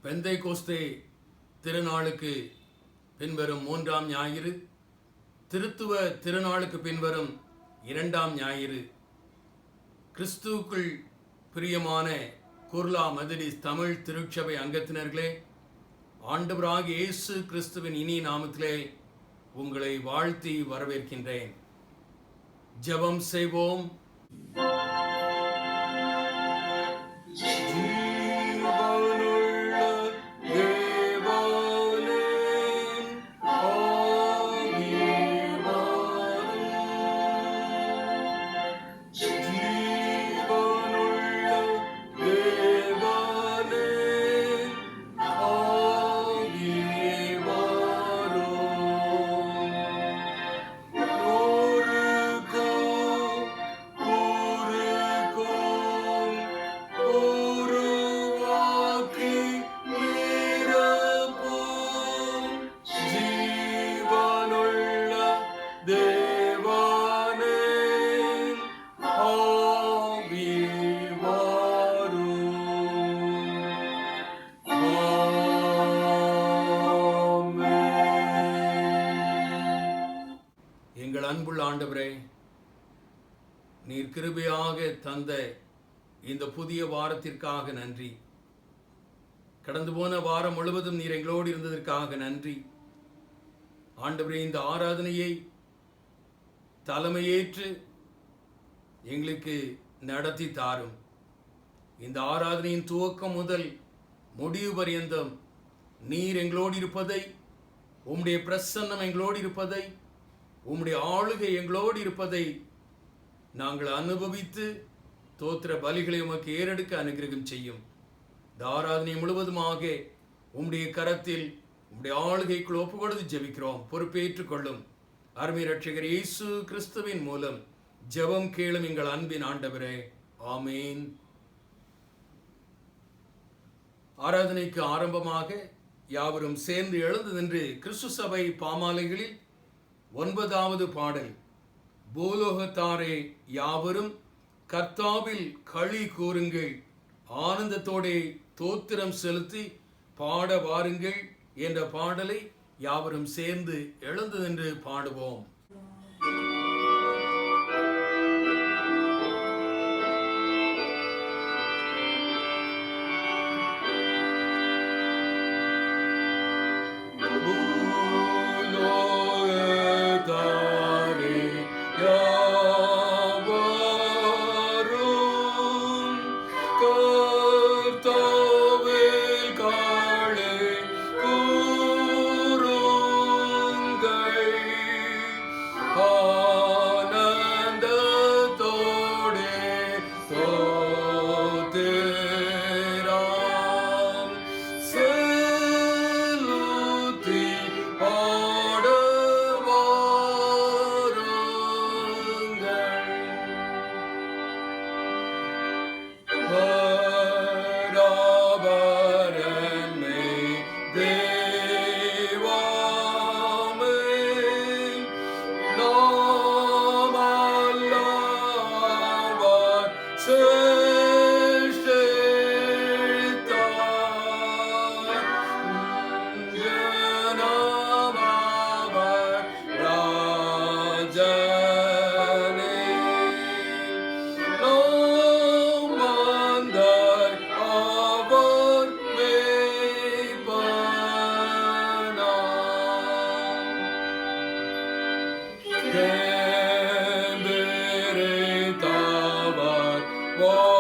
பெந்தைகோஸ்தே திருநாளுக்கு பின்வரும் 3ஆம் ஞாயிறு, திருத்துவ திருநாளுக்கு பின்வரும் 2ஆம் ஞாயிறு. கிறிஸ்துவுக்குள் பிரியமான குர்லா மெதடிஸ்ட் தமிழ் திருச்சபை அங்கத்தினர்களே, ஆண்டவராகிய இயேசு கிறிஸ்துவின் இனிய நாமத்திலே உங்களை வாழ்த்தி வரவேற்கின்றேன். ஜெபம் செய்வோம். எங்கள் அன்புள்ள ஆண்டவரே, நீர் கிருபையாக தந்த இந்த புதிய வாரத்திற்காக நன்றி. கடந்து போன வாரம் முழுவதும் நீர் எங்களோடு இருந்ததற்காக நன்றி. ஆண்டவரே, இந்த ஆராதனையை தலைமையேற்று எங்களுக்கு நடத்தி தாரும். இந்த ஆராதனையின் துவக்கம் முதல் முடிவு பரியந்தம் நீர் எங்களோடு இருப்பதை, உம்முடைய பிரசன்னம் எங்களோடு இருப்பதை, உம்முடைய ஆளுகை எங்களோடு இருப்பதை நாங்கள் அனுபவித்து தோத்திர பலிகளை உமக்கு ஏறெடுக்க அனுகிரகம் செய்யும். இந்த ஆராதனை முழுவதுமாக உம்முடைய கரத்தில் உம்முடைய ஆளுகைக்குள் ஒப்புக்கொடுத்து ஜெபிக்கிறோம். பொறுப்பேற்றுக் கொள்ளும். அருமை இரட்சகர் இயேசு கிறிஸ்துவின் மூலம் ஜெபம் கேளும் எங்கள் அன்பின் ஆண்டவரே, ஆமேன். ஆராதனைக்கு ஆரம்பமாக யாவரும் சேர்ந்து எழுந்து நின்று கிறிஸ்து சபை பாமாலைகளில் 9வது பாடல், பூலோகத்தாரே யாவரும் கர்த்தாவில் களி கூறுங்கள், ஆனந்தத்தோடே தோத்திரம் செலுத்தி பாட வாருங்கள் என்ற பாடலை யாவரும் சேர்ந்து எழுந்து நின்று பாடுவோம். Whoa.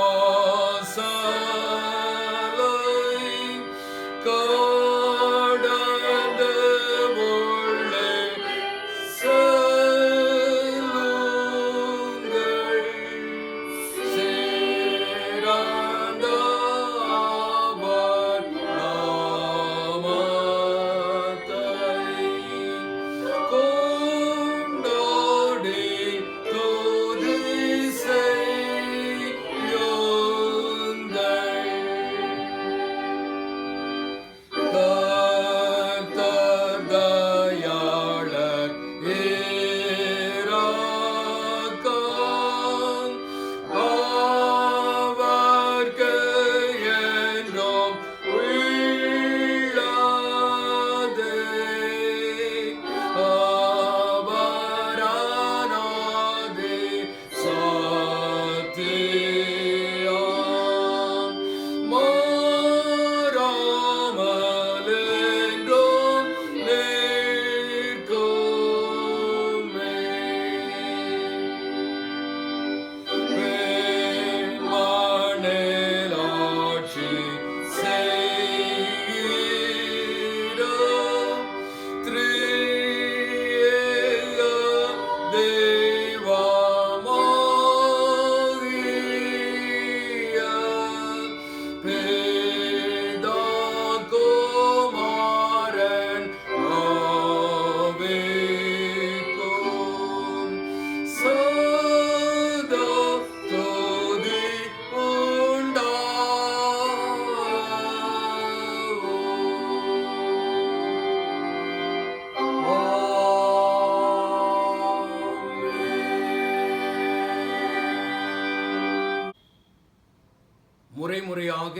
முறையாக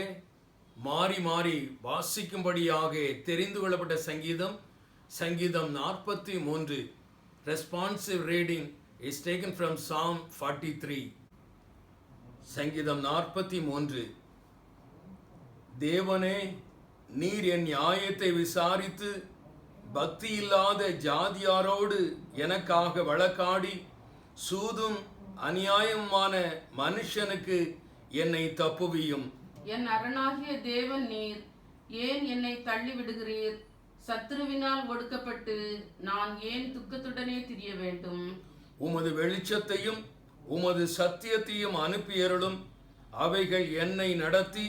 மாறி மாறி வாசிக்கும்படியாக தெரிந்து கொள்ளப்பட்ட சங்கீதம் சங்கீதம் 43. Responsive reading is taken from Psalm 43. சங்கீதம் 43. தேவனே, நீர் என் நியாயத்தை விசாரித்து பக்தி இல்லாத ஜாதியாரோடு எனக்காக வழக்காடி சூதும் அநியாயமான மனுஷனுக்கு என்னை தப்புவியும். என் அரணாகிய தேவன் நீர், ஏன் என்னை தள்ளி விடுகிறீர்? சத்துருவினால் ஒடுக்கப்பட்டு நான் ஏன் துக்கத்துடனே திரிய வேண்டும்? உமது வெளிச்சத்தையும் உமது சத்தியத்தையும் அனுப்பியருளும். அவைகள் என்னை நடத்தி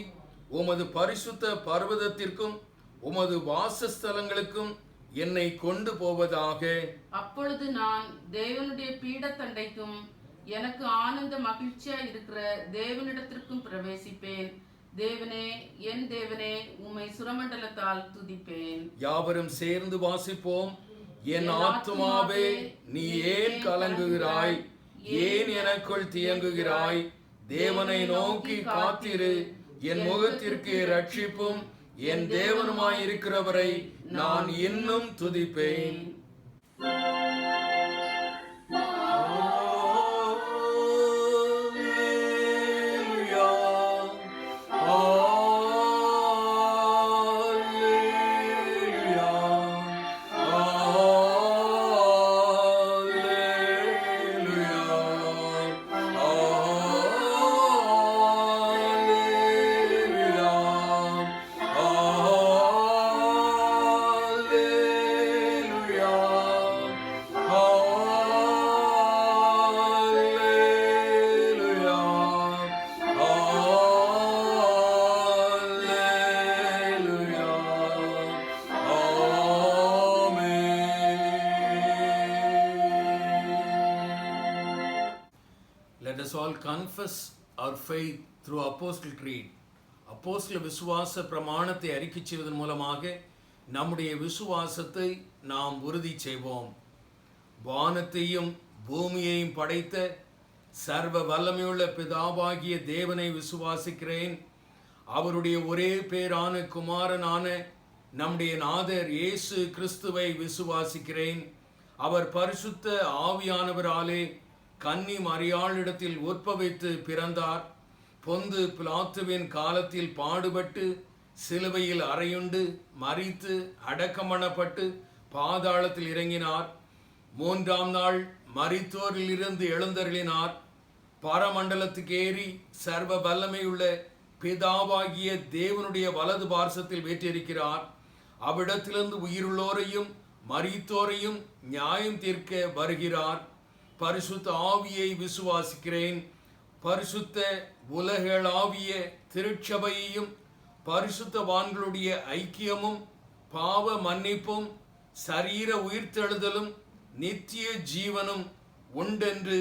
உமது பரிசுத்த பர்வதத்திற்கும் உமது வாசஸ்தலங்களுக்கும் என்னை கொண்டு போவதாக. அப்பொழுது நான் தேவனுடைய பீடத்தண்டைக்கும் எனக்கு ஆனந்த மகிழ்ச்சியா இருக்கிற தேவனிடத்திற்கும் பிரவேசிப்பேன். தேவனே, என் தேவனே, உம்மை சுரமண்டலத்தால் துதிப்பேன். யாவரும் சேர்ந்து வாசிப்போம். என் ஆத்துமாவே, நீ ஏன் கலங்குகிறாய்? ஏன் எனக்குள் தியங்குகிறாய்? தேவனை நோக்கி காத்திரு. என் முகத்திற்கு ரட்சிப்பும் என் தேவனுமாயிருக்கிறவரை நான் இன்னும் துதிப்பேன். Let us all confess our faith through Apostle Creed. அப்போஸ்தல விசுவாச பிரமாணத்தை அறிக்கை செய்வதன் மூலமாக நம்முடைய விசுவாசத்தை நாம் உறுதி செய்வோம். வானத்தையும் பூமியையும் படைத்த சர்வ வல்லமையுள்ள பிதாவாகிய தேவனை விசுவாசிக்கிறேன். அவருடைய ஒரே பேரான குமாரனான நம்முடைய நாதர் இயேசு கிறிஸ்துவை விசுவாசிக்கிறேன். அவர் பரிசுத்த ஆவியானவராலே கன்னி மரியாளிடத்தில் உற்பவித்து பிறந்தார். பொந்து பிலாத்துவின் காலத்தில் பாடுபட்டு சிலுவையில் அறையுண்டு மரித்து அடக்கம் பண்ணப்பட்டு பாதாளத்தில் இறங்கினார். 3ஆம் நாள் மரித்தோரில் இருந்து எழுந்தருளினார். பரமண்டலத்துக்கு ஏறி சர்வ வல்லமையுள்ள பிதாவாகிய தேவனுடைய வலது பார்சத்தில் வீற்றிருக்கிறார். அவ்விடத்திலிருந்து உயிருள்ளோரையும் மரித்தோரையும் நியாயம் தீர்க்க வருகிறார். பரிசுத்த ஆவியை விசுவாசிக்கிறேன். பரிசுத்த உலகளாவிய திருச்சபையையும் பரிசுத்தவான்களுடைய ஐக்கியமும் பாவ மன்னிப்பும் சரீர உயிர்த்தெழுதலும் நித்திய ஜீவனும் உண்டென்று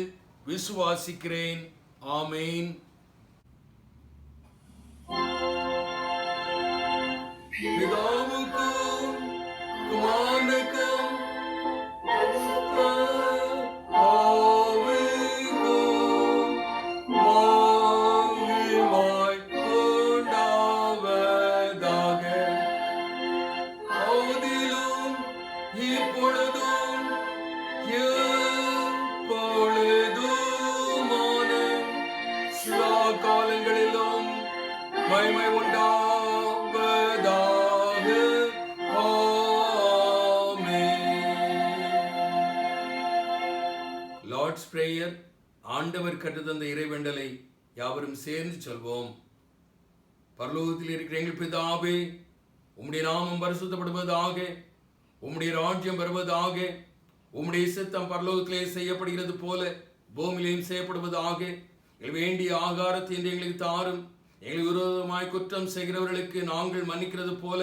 விசுவாசிக்கிறேன். ஆமேன். பிதாவுக்கும் குமாரனுக்கும் காலங்களிலும் மகிமை உண்டாவதாக. Lord's prayer. ஆண்டவர் கற்றுத்தந்த இறைவேண்டலை யாவரும் சேர்ந்து சொல்வோம். பரலோகத்தில் இருக்கிற எங்கள் பிதாவே, உம்முடைய நாமம் பரிசுத்தப்படுவதாக, உம்முடைய ராஜ்யம் வருவதாக, உம்முடைய சித்தம் பரலோகத்திலே செய்யப்படுகிறது போல பூமியிலேயும் செய்யப்படுவதாக. வேண்டிய ஆகாரத்தை எங்களுக்கு தாரும். எங்களுக்கு விரோதமாய் குற்றம் செய்கிறவர்களுக்கு நாங்கள் மன்னிக்கிறது போல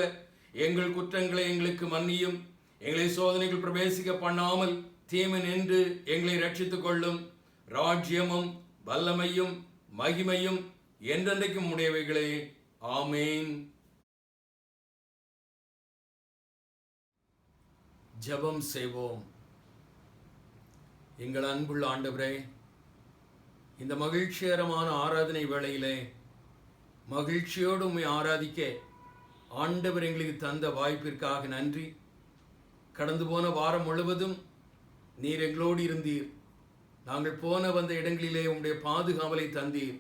எங்கள் குற்றங்களை எங்களுக்கு மன்னியும். எங்களை சோதனைகள் பிரவேசிக்க பண்ணாமல் தீமை நின்று எங்களை ரட்சித்துக் கொள்ளும். ராஜ்யமும் வல்லமையும் மகிமையும் என்றென்றைக்கும் உடையவைகளே. ஆமேன். ஜெபம் செய்வோம். எங்கள் அன்புள்ள ஆண்டவரே, இந்த மகிழ்ச்சிகரமான ஆராதனை வேளையிலே மகிழ்ச்சியோடு உம்மை ஆராதிக்க ஆண்டவர் எங்களுக்கு தந்த வாய்ப்பிற்காக நன்றி. கடந்து போன வாரம் முழுவதும் நீர் எங்களோடு இருந்தீர். நாங்கள் போன வந்த இடங்களிலே உம்முடைய பாதுகாவலை தந்தீர்.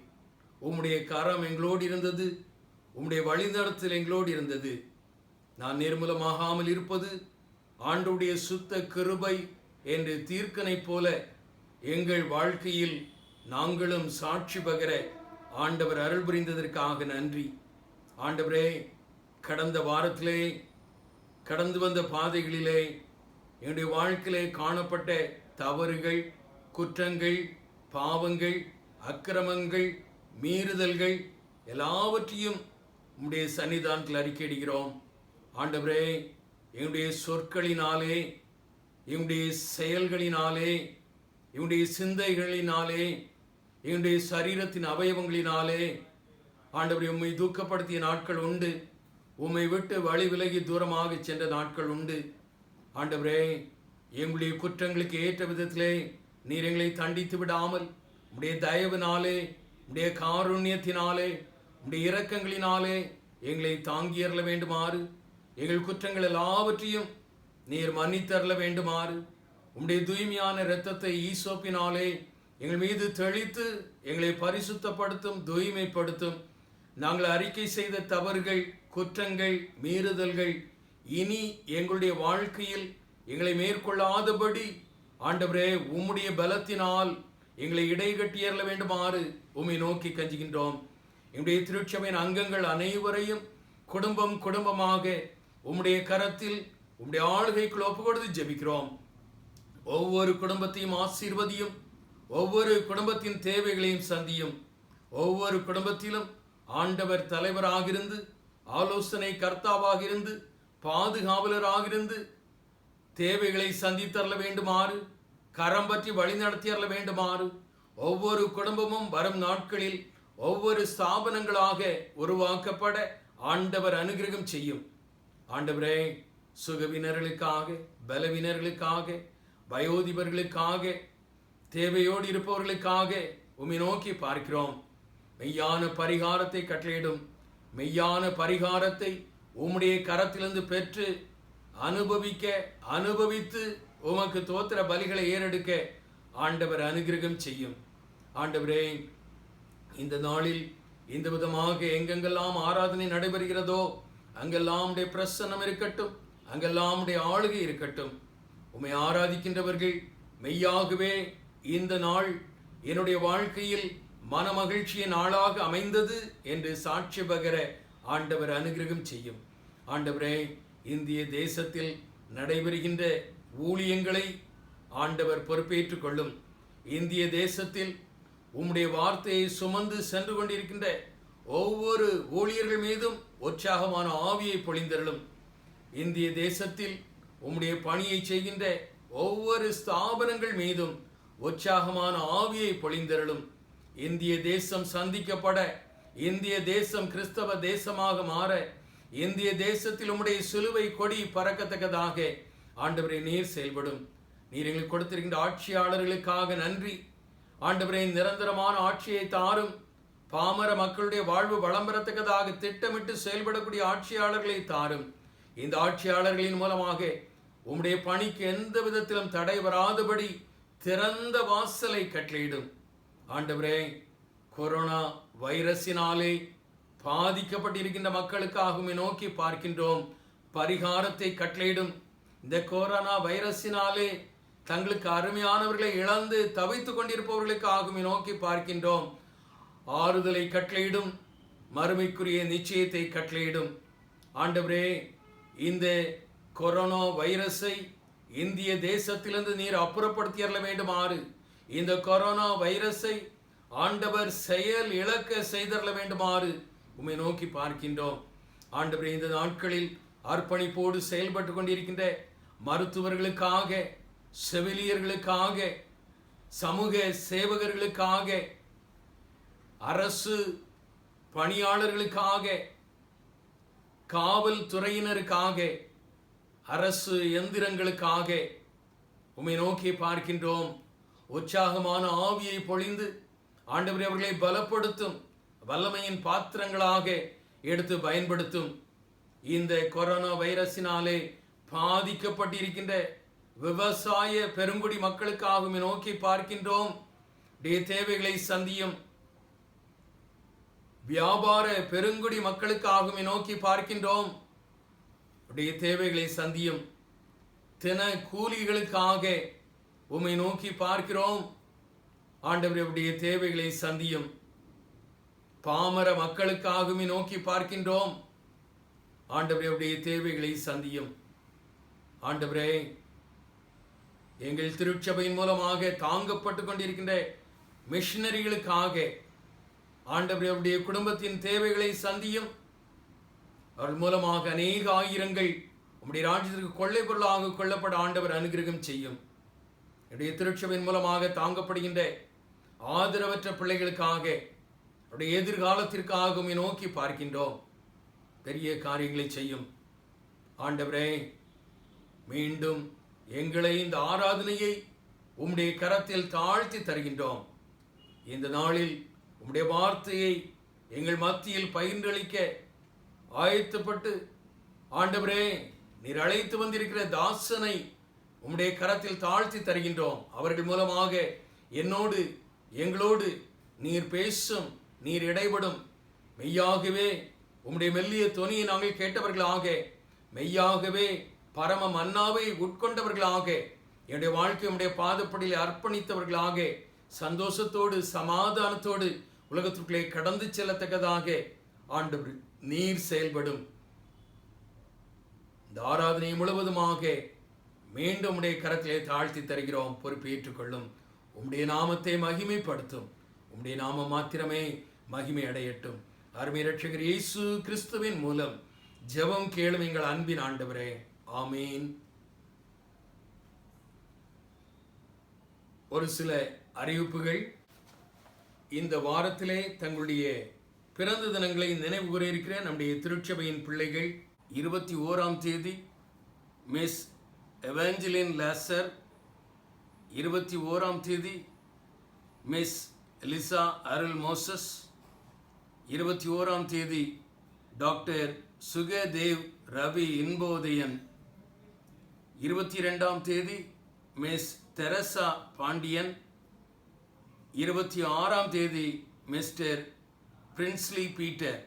உம்முடைய கரம் எங்களோடு இருந்தது. உம்முடைய வழிநடத்தல் எங்களோடு இருந்தது. நான் நிர்மூலமாகாமல் இருப்பது ஆண்டவருடைய சுத்த கிருபை என்று தீர்க்கனை போல எங்கள் வாழ்க்கையில் நாங்களும் சாட்சி பகர ஆண்டவர் அருள் புரிந்ததற்காக நன்றி. ஆண்டவரே, கடந்த வாரத்திலே கடந்து வந்த பாதைகளிலே என்னுடைய வாழ்க்கையிலே காணப்பட்ட தவறுகள், குற்றங்கள், பாவங்கள், அக்கிரமங்கள், மீறுதல்கள் எல்லாவற்றையும் உம்முடைய சன்னிதானத்தில் அறிக்கையிடுகிறோம். ஆண்டவரே, என்னுடைய சொற்களினாலே, என்னுடைய செயல்களினாலே, என்னுடைய சிந்தைகளினாலே, என்னுடைய சரீரத்தின் அவயவங்களினாலே ஆண்டவரே உம்மை தூக்கப்படுத்திய நாட்கள் உண்டு. உம்மை விட்டு வழி விலகி தூரமாக சென்ற நாட்கள் உண்டு. ஆண்டவரே, எங்களுடைய குற்றங்களுக்கு ஏற்ற விதத்திலே நீர் எங்களை தண்டித்து விடாமல் உம்முடைய தயவினாலே, உம்முடைய காருண்யத்தினாலே, உம்முடைய இரக்கங்களினாலே எங்களை தாங்கியறல வேண்டுமாறு, எங்கள் குற்றங்கள் எல்லாவற்றையும் நீர் மன்னித்தரல வேண்டுமாறு உம்முடைய தூய்மையான இரத்தத்தை ஈசோப்பினாலே எங்கள் மீது தெளித்து எங்களை பரிசுத்தப்படுத்தும், தூய்மைப்படுத்தும். நாங்கள் அறிக்கை செய்த தவறுகள், குற்றங்கள், மீறுதல்கள் இனி எங்களுடைய வாழ்க்கையில் எங்களை மேற்கொள்ளாதபடி ஆண்டவரே உம்முடைய பலத்தினால் எங்களை இடைகட்டியறல வேண்டுமாறு உம்மை நோக்கி கஞ்சுகின்றோம். எங்களுடைய திருச்சபையின் அங்கங்கள் அனைவரையும் குடும்பம் குடும்பமாக உம்முடைய கரத்தில் உம்முடைய ஆளுகைக்குள் ஒப்பு கொடுத்து ஜெபிக்கிறோம். ஒவ்வொரு குடும்பத்தையும் ஆசீர்வதியும். ஒவ்வொரு குடும்பத்தின் தேவைகளையும் சந்தியும். ஒவ்வொரு குடும்பத்திலும் ஆண்டவர் தலைவராக இருந்து, ஆலோசனை கர்த்தாவாக இருந்து, பாதுகாவலராக இருந்து தேவைகளை சந்தித்தரல வேண்டுமாறு, கரம் பற்றி வழி நடத்தியறல வேண்டுமாறு ஒவ்வொரு குடும்பமும் வரும் நாட்களில் ஒவ்வொரு ஸ்தாபனங்களாக உருவாக்கப்பட ஆண்டவர் அனுகிரகம் செய்யும். ஆண்டவரே, சுகவினர்களுக்காக, பலவினர்களுக்காக, வயோதிபர்களுக்காக, தேவையோடு இருப்பவர்களுக்காக உம்மை நோக்கி பார்க்கிறோம். மெய்யான பரிகாரத்தை கட்டளையிடும். மெய்யான பரிகாரத்தை உம்முடைய கரத்திலிருந்து பெற்று அனுபவித்து உமக்கு தோத்திர பலிகளை ஏறெடுக்க ஆண்டவர் அனுகிரகம் செய்யும். ஆண்டவரே, இந்த நாளில் இந்த விதமாக எங்கெங்கெல்லாம் ஆராதனை நடைபெறுகிறதோ அங்கெல்லாம் உம்முடைய பிரசன்னம் இருக்கட்டும், அங்கெல்லாம் உம்முடைய ஆளுகை இருக்கட்டும். உம்மை ஆராதிக்கின்றவர்கள் மெய்யாகவே இந்த நாள் என்னுடைய வாழ்க்கையில் மன மகிழ்ச்சியின் நாளாக அமைந்தது என்று சாட்சி பகர ஆண்டவர் அனுகிரகம் செய்யும். ஆண்டவரே, இந்திய தேசத்தில் நடைபெறுகின்ற ஊழியங்களை ஆண்டவர் பொறுப்பேற்றுக் கொள்ளும். இந்திய தேசத்தில் உம்முடைய வார்த்தையை சுமந்து சென்று கொண்டிருக்கின்ற ஒவ்வொரு ஊழியர்கள் மீதும் உற்சாகமான ஆவியை பொழிந்தருளும். இந்திய தேசத்தில் உம்முடைய பணியை செய்கின்ற ஒவ்வொரு ஸ்தாபனங்கள் மீதும் உற்சாகமான ஆவியை பொழிந்தருளும். இந்திய தேசம் சந்திக்கப்பட, இந்திய தேசம் கிறிஸ்தவ தேசமாக மாற, இந்திய தேசத்தில் உம்முடைய சிலுவை கொடி பறக்கத்தக்கதாக ஆண்டவரை நீர் செயல்படும். நீர் எங்களுக்கு கொடுத்திருக்கின்ற ஆட்சியாளர்களுக்காக நன்றி. ஆண்டவரே, நிரந்தரமான ஆட்சியை தாரும். பாமர மக்களுடைய வாழ்வு வளம் பெறத்தக்கதாக திட்டமிட்டு செயல்படக்கூடிய ஆட்சியாளர்களை தாரும். இந்த ஆட்சியாளர்களின் மூலமாக உம்முடைய பணிக்கு எந்த விதத்திலும் தடை வராதபடி திறந்த வாசலை கட்டளையிடும். ஆண்டவரே, கொரோனா வைரஸினாலே பாதிக்கப்பட்டிருக்கின்ற மக்களுக்காக நோக்கி பார்க்கின்றோம். பரிகாரத்தை கட்டளையிடும். இந்த கொரோனா வைரஸினாலே தங்களுக்கு அருமையானவர்களை இழந்து தவித்துக் கொண்டிருப்பவர்களுக்காக நோக்கி பார்க்கின்றோம். ஆறுதலை கட்டளையிடும். மறுமைக்குரிய நிச்சயத்தை கட்டளையிடும். ஆண்டவரே, இந்த கொரோனா வைரஸை இந்திய தேசத்திலிருந்து நீர் அப்புறப்படுத்தியறல வேண்டுமாறு, இந்த கொரோனா வைரஸை ஆண்டவர் செயல் இழக்க செய்தரல வேண்டுமாறு உம்மை நோக்கி பார்க்கின்றோம். ஆண்டவரே, இந்த நாட்களில் அர்ப்பணிப்போடு செயல்பட்டு கொண்டிருக்கின்ற மருத்துவர்களுக்காக, செவிலியர்களுக்காக, சமூக சேவகர்களுக்காக, அரசு பணியாளர்களுக்காக, காவல்துறையினருக்காக, அரசு எந்திரங்களுக்காக உம்மை நோக்கி பார்க்கின்றோம். உற்சாகமான ஆவியை பொழிந்து ஆண்டவரே அவர்களை பலப்படுத்தும். வல்லமையின் பாத்திரங்களாக எடுத்து பயன்படுத்தும். இந்த கொரோனா வைரஸினாலே பாதிக்கப்பட்டிருக்கின்ற விவசாய பெருங்குடி மக்களுக்காக நோக்கி பார்க்கின்றோம். தேவைகளை சந்தியும். வியாபார பெருங்குடி மக்களுக்காக நோக்கி பார்க்கின்றோம். தேவைகளை சந்தியும். தின கூலிகளுக்காக உம்மை நோக்கி பார்க்கிறோம். ஆண்டவருடைய தேவைகளை சந்தியும். பாமர மக்களுக்காக நோக்கி பார்க்கின்றோம். ஆண்டவருடைய தேவைகளை சந்தியும். ஆண்டவரே, எங்கள் திருச்சபையின் மூலமாக தாங்கப்பட்டு கொண்டிருக்கின்ற மிஷனரிகளுக்காக ஆண்டவருடைய குடும்பத்தின் தேவைகளை சந்தியும். அவர்கள் மூலமாக அநேக ஆயிரங்கள் உம்முடைய ராஜ்யத்திற்கு கொள்ளை பொருளாக கொள்ளப்பட ஆண்டவர் அனுகிரகம் செய்யும். என்னுடைய திருச்சபையின் மூலமாக தாங்கப்படுகின்ற ஆதரவற்ற பிள்ளைகளுக்காக அவருடைய எதிர்காலத்திற்காக நோக்கி பார்க்கின்றோம். பெரிய காரியங்களை செய்யும். ஆண்டவரே, மீண்டும் எங்களை இந்த ஆராதனையை உம்முடைய கரத்தில் தாழ்த்தி தருகின்றோம். இந்த நாளில் உம்முடைய வார்த்தையை எங்கள் மத்தியில் பகிர்ந்தளிக்க ஆயத்தப்பட்டு ஆண்டவரே, நீர் அழைத்து வந்திருக்கிற தாசனை உம்முடைய கரத்தில் தாழ்த்தி தருகின்றோம். அவர்கள் மூலமாக என்னோடு எங்களோடு நீர் பேசும், நீர் இடைபடும். மெய்யாகவே உம்முடைய மெல்லிய தொனியை நாங்கள் கேட்டவர்களாக, மெய்யாகவே பரம மன்னாவை உட்கொண்டவர்களாக, என்னுடைய வாழ்க்கை உம்முடைய பாதப்படியில் அர்ப்பணித்தவர்களாக, சந்தோஷத்தோடு சமாதானத்தோடு உலகத்திற்குள்ளே கடந்து செல்லத்தக்கதாக ஆண்டவர் நீர் செயல்படும். இந்த ஆராதனை முழுவதுமாக மீண்டும் உம்முடைய கரத்திலே தாழ்த்தி தருகிறோம். பொறுப்பேற்றுக் கொள்ளும். உம்முடைய நாமத்தை மகிமைப்படுத்தும். உம்முடைய நாமம் மாத்திரமே மகிமை அடையட்டும். அருமை இரட்சகர் இயேசு கிறிஸ்துவின் மூலம் ஜெபம் கேளும் எங்கள் அன்பின் ஆண்டவரே, ஆமீன். ஒரு சில அறிவிப்புகள். இந்த வாரத்திலே தங்களுடைய பிறந்த தினங்களை நினைவு கூற இருக்கிற நம்முடைய திருச்சபையின் பிள்ளைகள் 21ஆம் தேதி மிஸ் எவாஞ்சலின் லாசர், 21ஆம் தேதி மிஸ் எலிசா அருள் மோசஸ், 21ஆம் தேதி டாக்டர் சுகதேவ் ரவி இன்போதயன், 22ஆம் தேதி மிஸ் தெரசா பாண்டியன், 26ஆம் தேதி மிஸ்டர் பிரின்ஸ்லி பீட்டர்.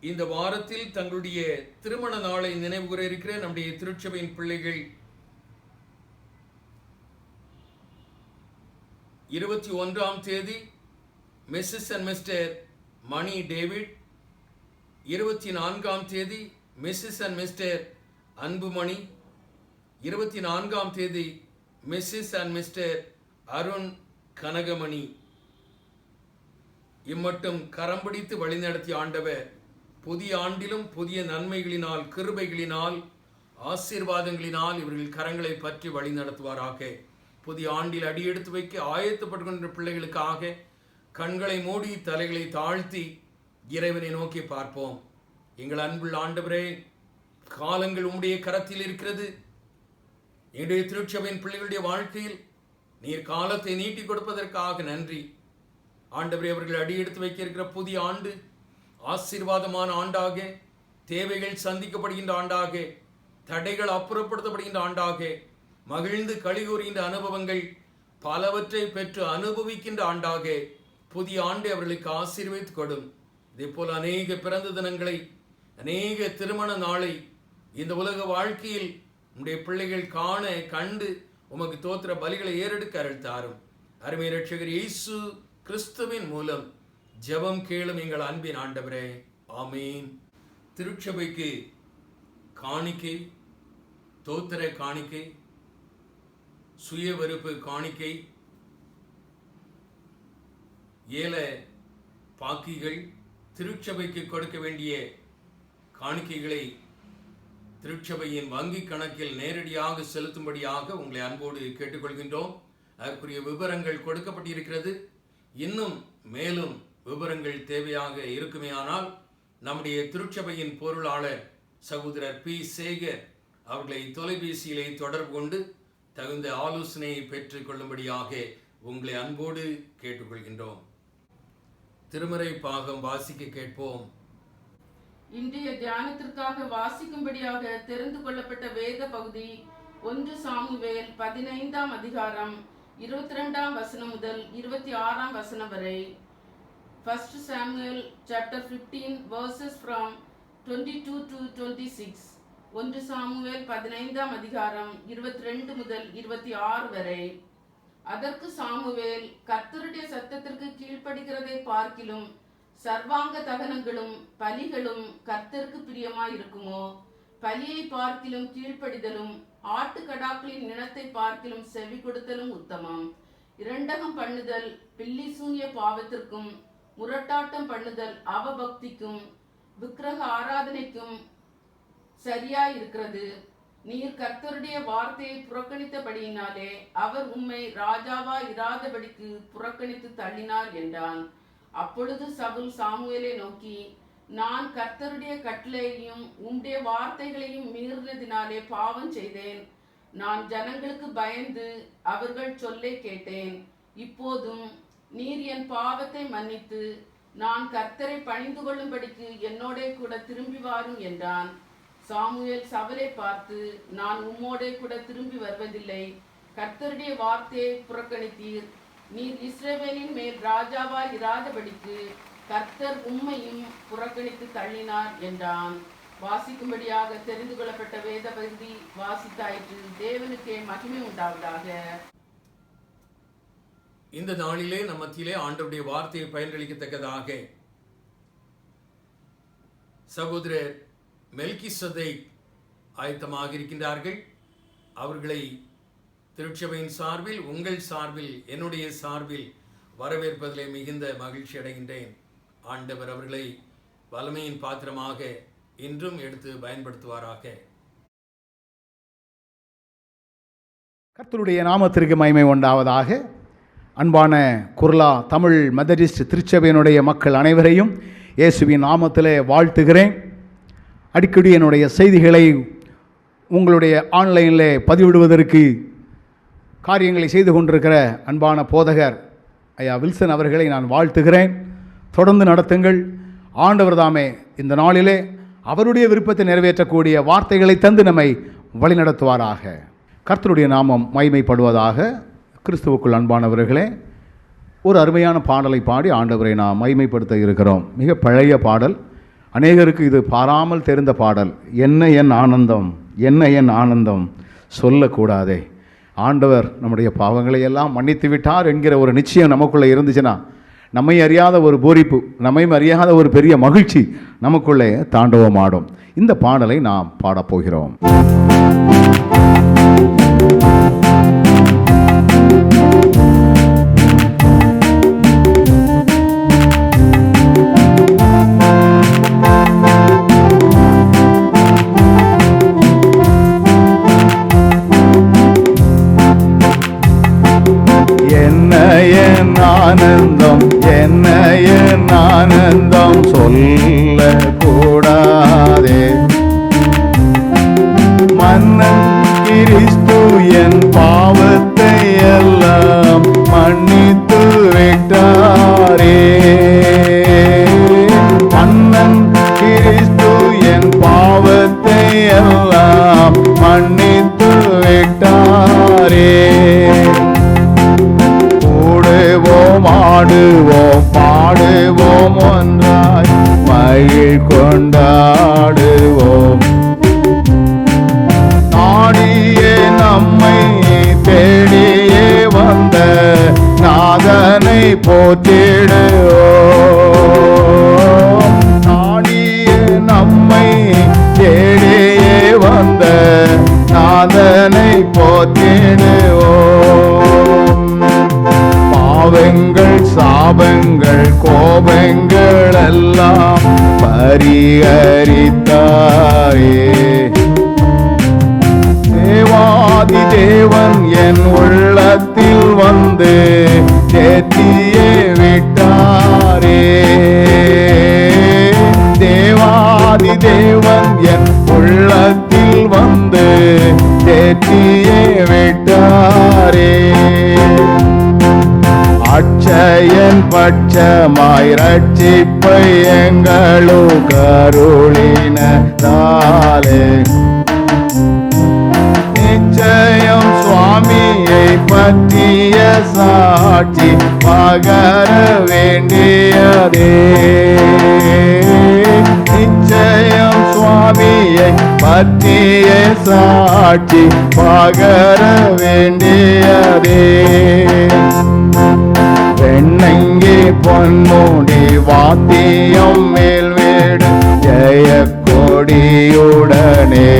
இந்த வாரத்தில் தங்களுடைய திருமண நாளை நினைவு கூற இருக்கிற நம்முடைய திருச்சபையின் பிள்ளைகள் 21ஆம் தேதி Mrs and Mr Mani David, 24ஆம் தேதி மிஸ்ஸஸ் அண்ட் மிஸ்டர் அன்புமணி, 24ஆம் தேதி Mrs and Mr Arun Kanagamani. இம்மட்டும் கரம் பிடித்து வழிநடத்திய ஆண்டவர் புதிய ஆண்டிலும் புதிய நன்மைகளினால், கிருபைகளினால், ஆசீர்வாதங்களினால் இவர்கள் கரங்களை பற்றி வழி நடத்துவாராக. புதிய ஆண்டில் அடியெடுத்து வைக்க ஆயத்தப்பட்டு கொண்ட பிள்ளைகளுக்காக கண்களை மூடி தலைகளை தாழ்த்தி இறைவனை நோக்கி பார்ப்போம். எங்கள் அன்புள்ள ஆண்டவரே, காலங்கள் உம்முடைய கரத்தில் இருக்கிறது. என்னுடைய திருச்சபையின் பிள்ளைகளுடைய வாழ்க்கையில் நீர் காலத்தை நீட்டி கொடுப்பதற்காக நன்றி. ஆண்டவரே, அவர்கள் அடியெடுத்து வைக்க இருக்கிற புதிய ஆண்டு ஆசீர்வாதமான ஆண்டாக, தேவைகள் சந்திக்கப்படுகின்ற ஆண்டாக, தடைகள் அப்புறப்படுத்தப்படுகின்ற ஆண்டாக, மகிழ்ந்து களிகூறுகின்ற அனுபவங்கள் பலவற்றை பெற்று அனுபவிக்கின்ற ஆண்டாக புதிய ஆண்டை அவர்களுக்கு ஆசீர்வதித்து கொடும். இதே போல அநேக பிறந்த தினங்களை, அநேக திருமண நாளை இந்த உலக வாழ்க்கையில் உம்முடைய பிள்ளைகள் காண கண்டு உமக்கு தோத்திர பலிகளை ஏறெடுக்க அருள் தாரும். அருமை இரட்சகர் இயேசு கிறிஸ்துவின் மூலம் ஜெபம் கேளும் எங்கள் அன்பின் ஆண்டவரே, ஆமீன். திருச்சபைக்கு காணிக்கை, தோத்திர காணிக்கை, சுய வெறுப்பு காணிக்கை, ஏல பாக்கிகள், திருச்சபைக்கு கொடுக்க வேண்டிய காணிக்கைகளை திருச்சபையின் வங்கி கணக்கில் நேரடியாக செலுத்தும்படியாக உங்களை அன்போடு கேட்டுக்கொள்கின்றோம். அதற்குரிய விவரங்கள் கொடுக்கப்பட்டிருக்கிறது. இன்னும் மேலும் விவரங்கள் தேவையாக இருக்குமேயானால் நம்முடைய திருச்சபையின் பொருளாளர் சகோதரர் பி சேகர் அவர்களை தொலைபேசியிலே தொடர்பு கொண்டு தகுந்த ஆலோசனையை பெற்றுக் கொள்ளும்படியாக உங்களை அன்போடு கேட்டுக்கொள்கின்றோம். திருமறை பாகம் வாசிக்க கேட்போம். இன்றைய தியானத்திற்காக வாசிக்கும்படியாக தெரிந்து கொள்ளப்பட்ட வேத பகுதி 1 சாமுவேல் 15ஆம் அதிகாரம் 22ஆம் வசனம் முதல் 26ஆம் வசனம் வரை. 1 Samuel chapter 15 verses from 22 to 26. 1 Samuel 15ஆம் அதிகாரம் 22 முதல் 26 வரை. அதற்கு சாமுவேல், கர்த்தருடைய சத்தத்திற்கு கீழ்ப்படுகிறதை பார்க்கிலும் சர்வாங்க தகனங்களும் பலிகளும் கர்த்தருக்கு பிரியமாயிருக்குமோ? பலியை பார்க்கிலும் கீழ்ப்படிதலும் ஆட்டுக்கடாக்களின் நிலத்தை பார்க்கிலும் செவி கொடுத்தலும் உத்தமம். இரண்டகம் பண்ணுதல் பில்லி சூன்ய பாவத்திற்கும் முரட்டாட்டம் பண்ணுதல் அவபக்திக்கும் விக்கிரக ஆராதனைக்கும் சரியாயிருக்கிறது. நீர் கர்த்தருடைய வார்த்தையை புறக்கணித்தபடியினாலே அவர் உம்மை ராஜாவா இராதபடிக்கு புறக்கணித்து தள்ளினார் என்றான். அப்பொழுது சவுல் சாமுவேலை நோக்கி, நான் கர்த்தருடைய கட்டளையையும் உம்முடைய வார்த்தைகளையும் மீறினதினாலே பாவம் செய்தேன். நான் ஜனங்களுக்கு பயந்து அவர்கள் சொல்லை கேட்டேன். இப்போதும் நீர் என் பாவத்தை மன்னித்து நான் கர்த்தரை பணிந்து கொள்ளும்படிக்கு என்னோடே கூட திரும்பி வாரும் என்றான். சாமுவேல் சவுலை பார்த்து, நான் உம்மோடே கூட திரும்பி வருவதில்லை. கர்த்தருடைய வார்த்தையை புறக்கணித்தீர். நீர் இஸ்ரவேலின் மேல் ராஜாவா இராதபடிக்கு கர்த்தர் உம்மையும் புறக்கணித்து தள்ளினார் என்றான். வாசிக்கும்படியாக தெரிந்து கொள்ளப்பட்ட வேத பகுதி வாசித்தாயிற்று. தேவனுக்கே மகிமை உண்டாவதாக. இந்த நாளிலே நம் மத்தியிலே ஆண்டவருடைய வார்த்தையை பயனளிக்கத்தக்கதாக சகோதரர் மெல்கிசதேக் ஆயத்தமாக இருக்கின்றார்கள். அவர்களை திருச்சபையின் சார்பில், உங்கள் சார்பில், என்னுடைய சார்பில் வரவேற்பதிலே மிகுந்த மகிழ்ச்சி அடைகின்றேன். ஆண்டவர் அவர்களை வல்லமையின் பாத்திரமாக இன்றும் எடுத்து பயன்படுத்துவாராக. கர்த்தருடைய நாமத்திற்கு மகிமை உண்டாவதாக. அன்பான குர்லா தமிழ் மெதடிஸ்ட் திருச்சபையினுடைய மக்கள் அனைவரையும் இயேசுவின் நாமத்திலே வாழ்த்துகிறேன். அடிக்கடி என்னுடைய செய்திகளை உங்களுடைய ஆன்லைனில் பதிவிடுவதற்கு காரியங்களை செய்து கொண்டிருக்கிற அன்பான போதகர் ஐயா வில்சன் அவர்களை நான் வாழ்த்துகிறேன். தொடர்ந்து நடத்துங்கள். ஆண்டவர் தாமே இந்த நாளிலே அவருடைய விருப்பத்தை நிறைவேற்றக்கூடிய வார்த்தைகளை தந்து நம்மை வழிநடத்துவாராக. கர்த்தருடைய நாமம் மகிமைப்படுவதாக. கிறிஸ்துவுக்குள் அன்பானவர்களே, ஒரு அருமையான பாடலை பாடி ஆண்டவரை நாம் மகிமைப்படுத்த இருக்கிறோம். மிக பழைய பாடல், அநேகருக்கு இது பாராமல் தெரிந்த பாடல். என்ன என் ஆனந்தம், என்ன என் ஆனந்தம் சொல்லக்கூடாதே. ஆண்டவர் நம்முடைய பாவங்களை எல்லாம் மன்னித்து விட்டார் என்கிற ஒரு நிச்சயம் நமக்குள்ளே இருந்துச்சுன்னா, நம்மை அறியாத ஒரு பூரிப்பு, நம்மை அறியாத ஒரு பெரிய மகிழ்ச்சி நமக்குள்ளே தாண்டவமாடும். இந்த பாடலை நாம் பாடப்போகிறோம். ஆனந்தம், என்ன என் ஆனந்தம் சொல்லக்கூடாதே. மன்னன் கிறிஸ்து என் பாவத்தை எல்லாம் மன்னித்து விட்டாரே. மன்னன் கிறிஸ்து என் பாவத்தை எல்லாம் மன்னித்து விட்டாரே. ஆடுவோம் பாடுவோம் ஒன்றாய் மகிழ் கொண்டாடுவோம். நாடியே நம்மை தேடியே வந்த நாதனை போற்றிடுவோம். நாடியே நம்மை தேடியே வந்த நாதனை போற்றிடுவோம். பாவங்கள் சாபங்கள் கோபங்கள் எல்லாம் பரிஹரித்தாரே. தேவாதி தேவன் என் உள்ளத்தில் வந்து தேத்தியே விட்டாரே. தேவாதி தேவன் என் உள்ளத்தில் வந்து தேத்தியே விட்டாரே. அச்ச நிச்சயன் பட்சமாய் ரட்சிப்பை எங்களுக்கு அருளினதாலே நிச்சயம் சுவாமியை பற்றிய சாட்சி பகர வேண்டியதே. நிச்சயம் சுவாமியை பற்றிய சாட்சி பகர வேண்டியதே. பெண்ணங்கி பொன்முடி வாத்தியம் மேல் வீடு ஜெய கொடியுடனே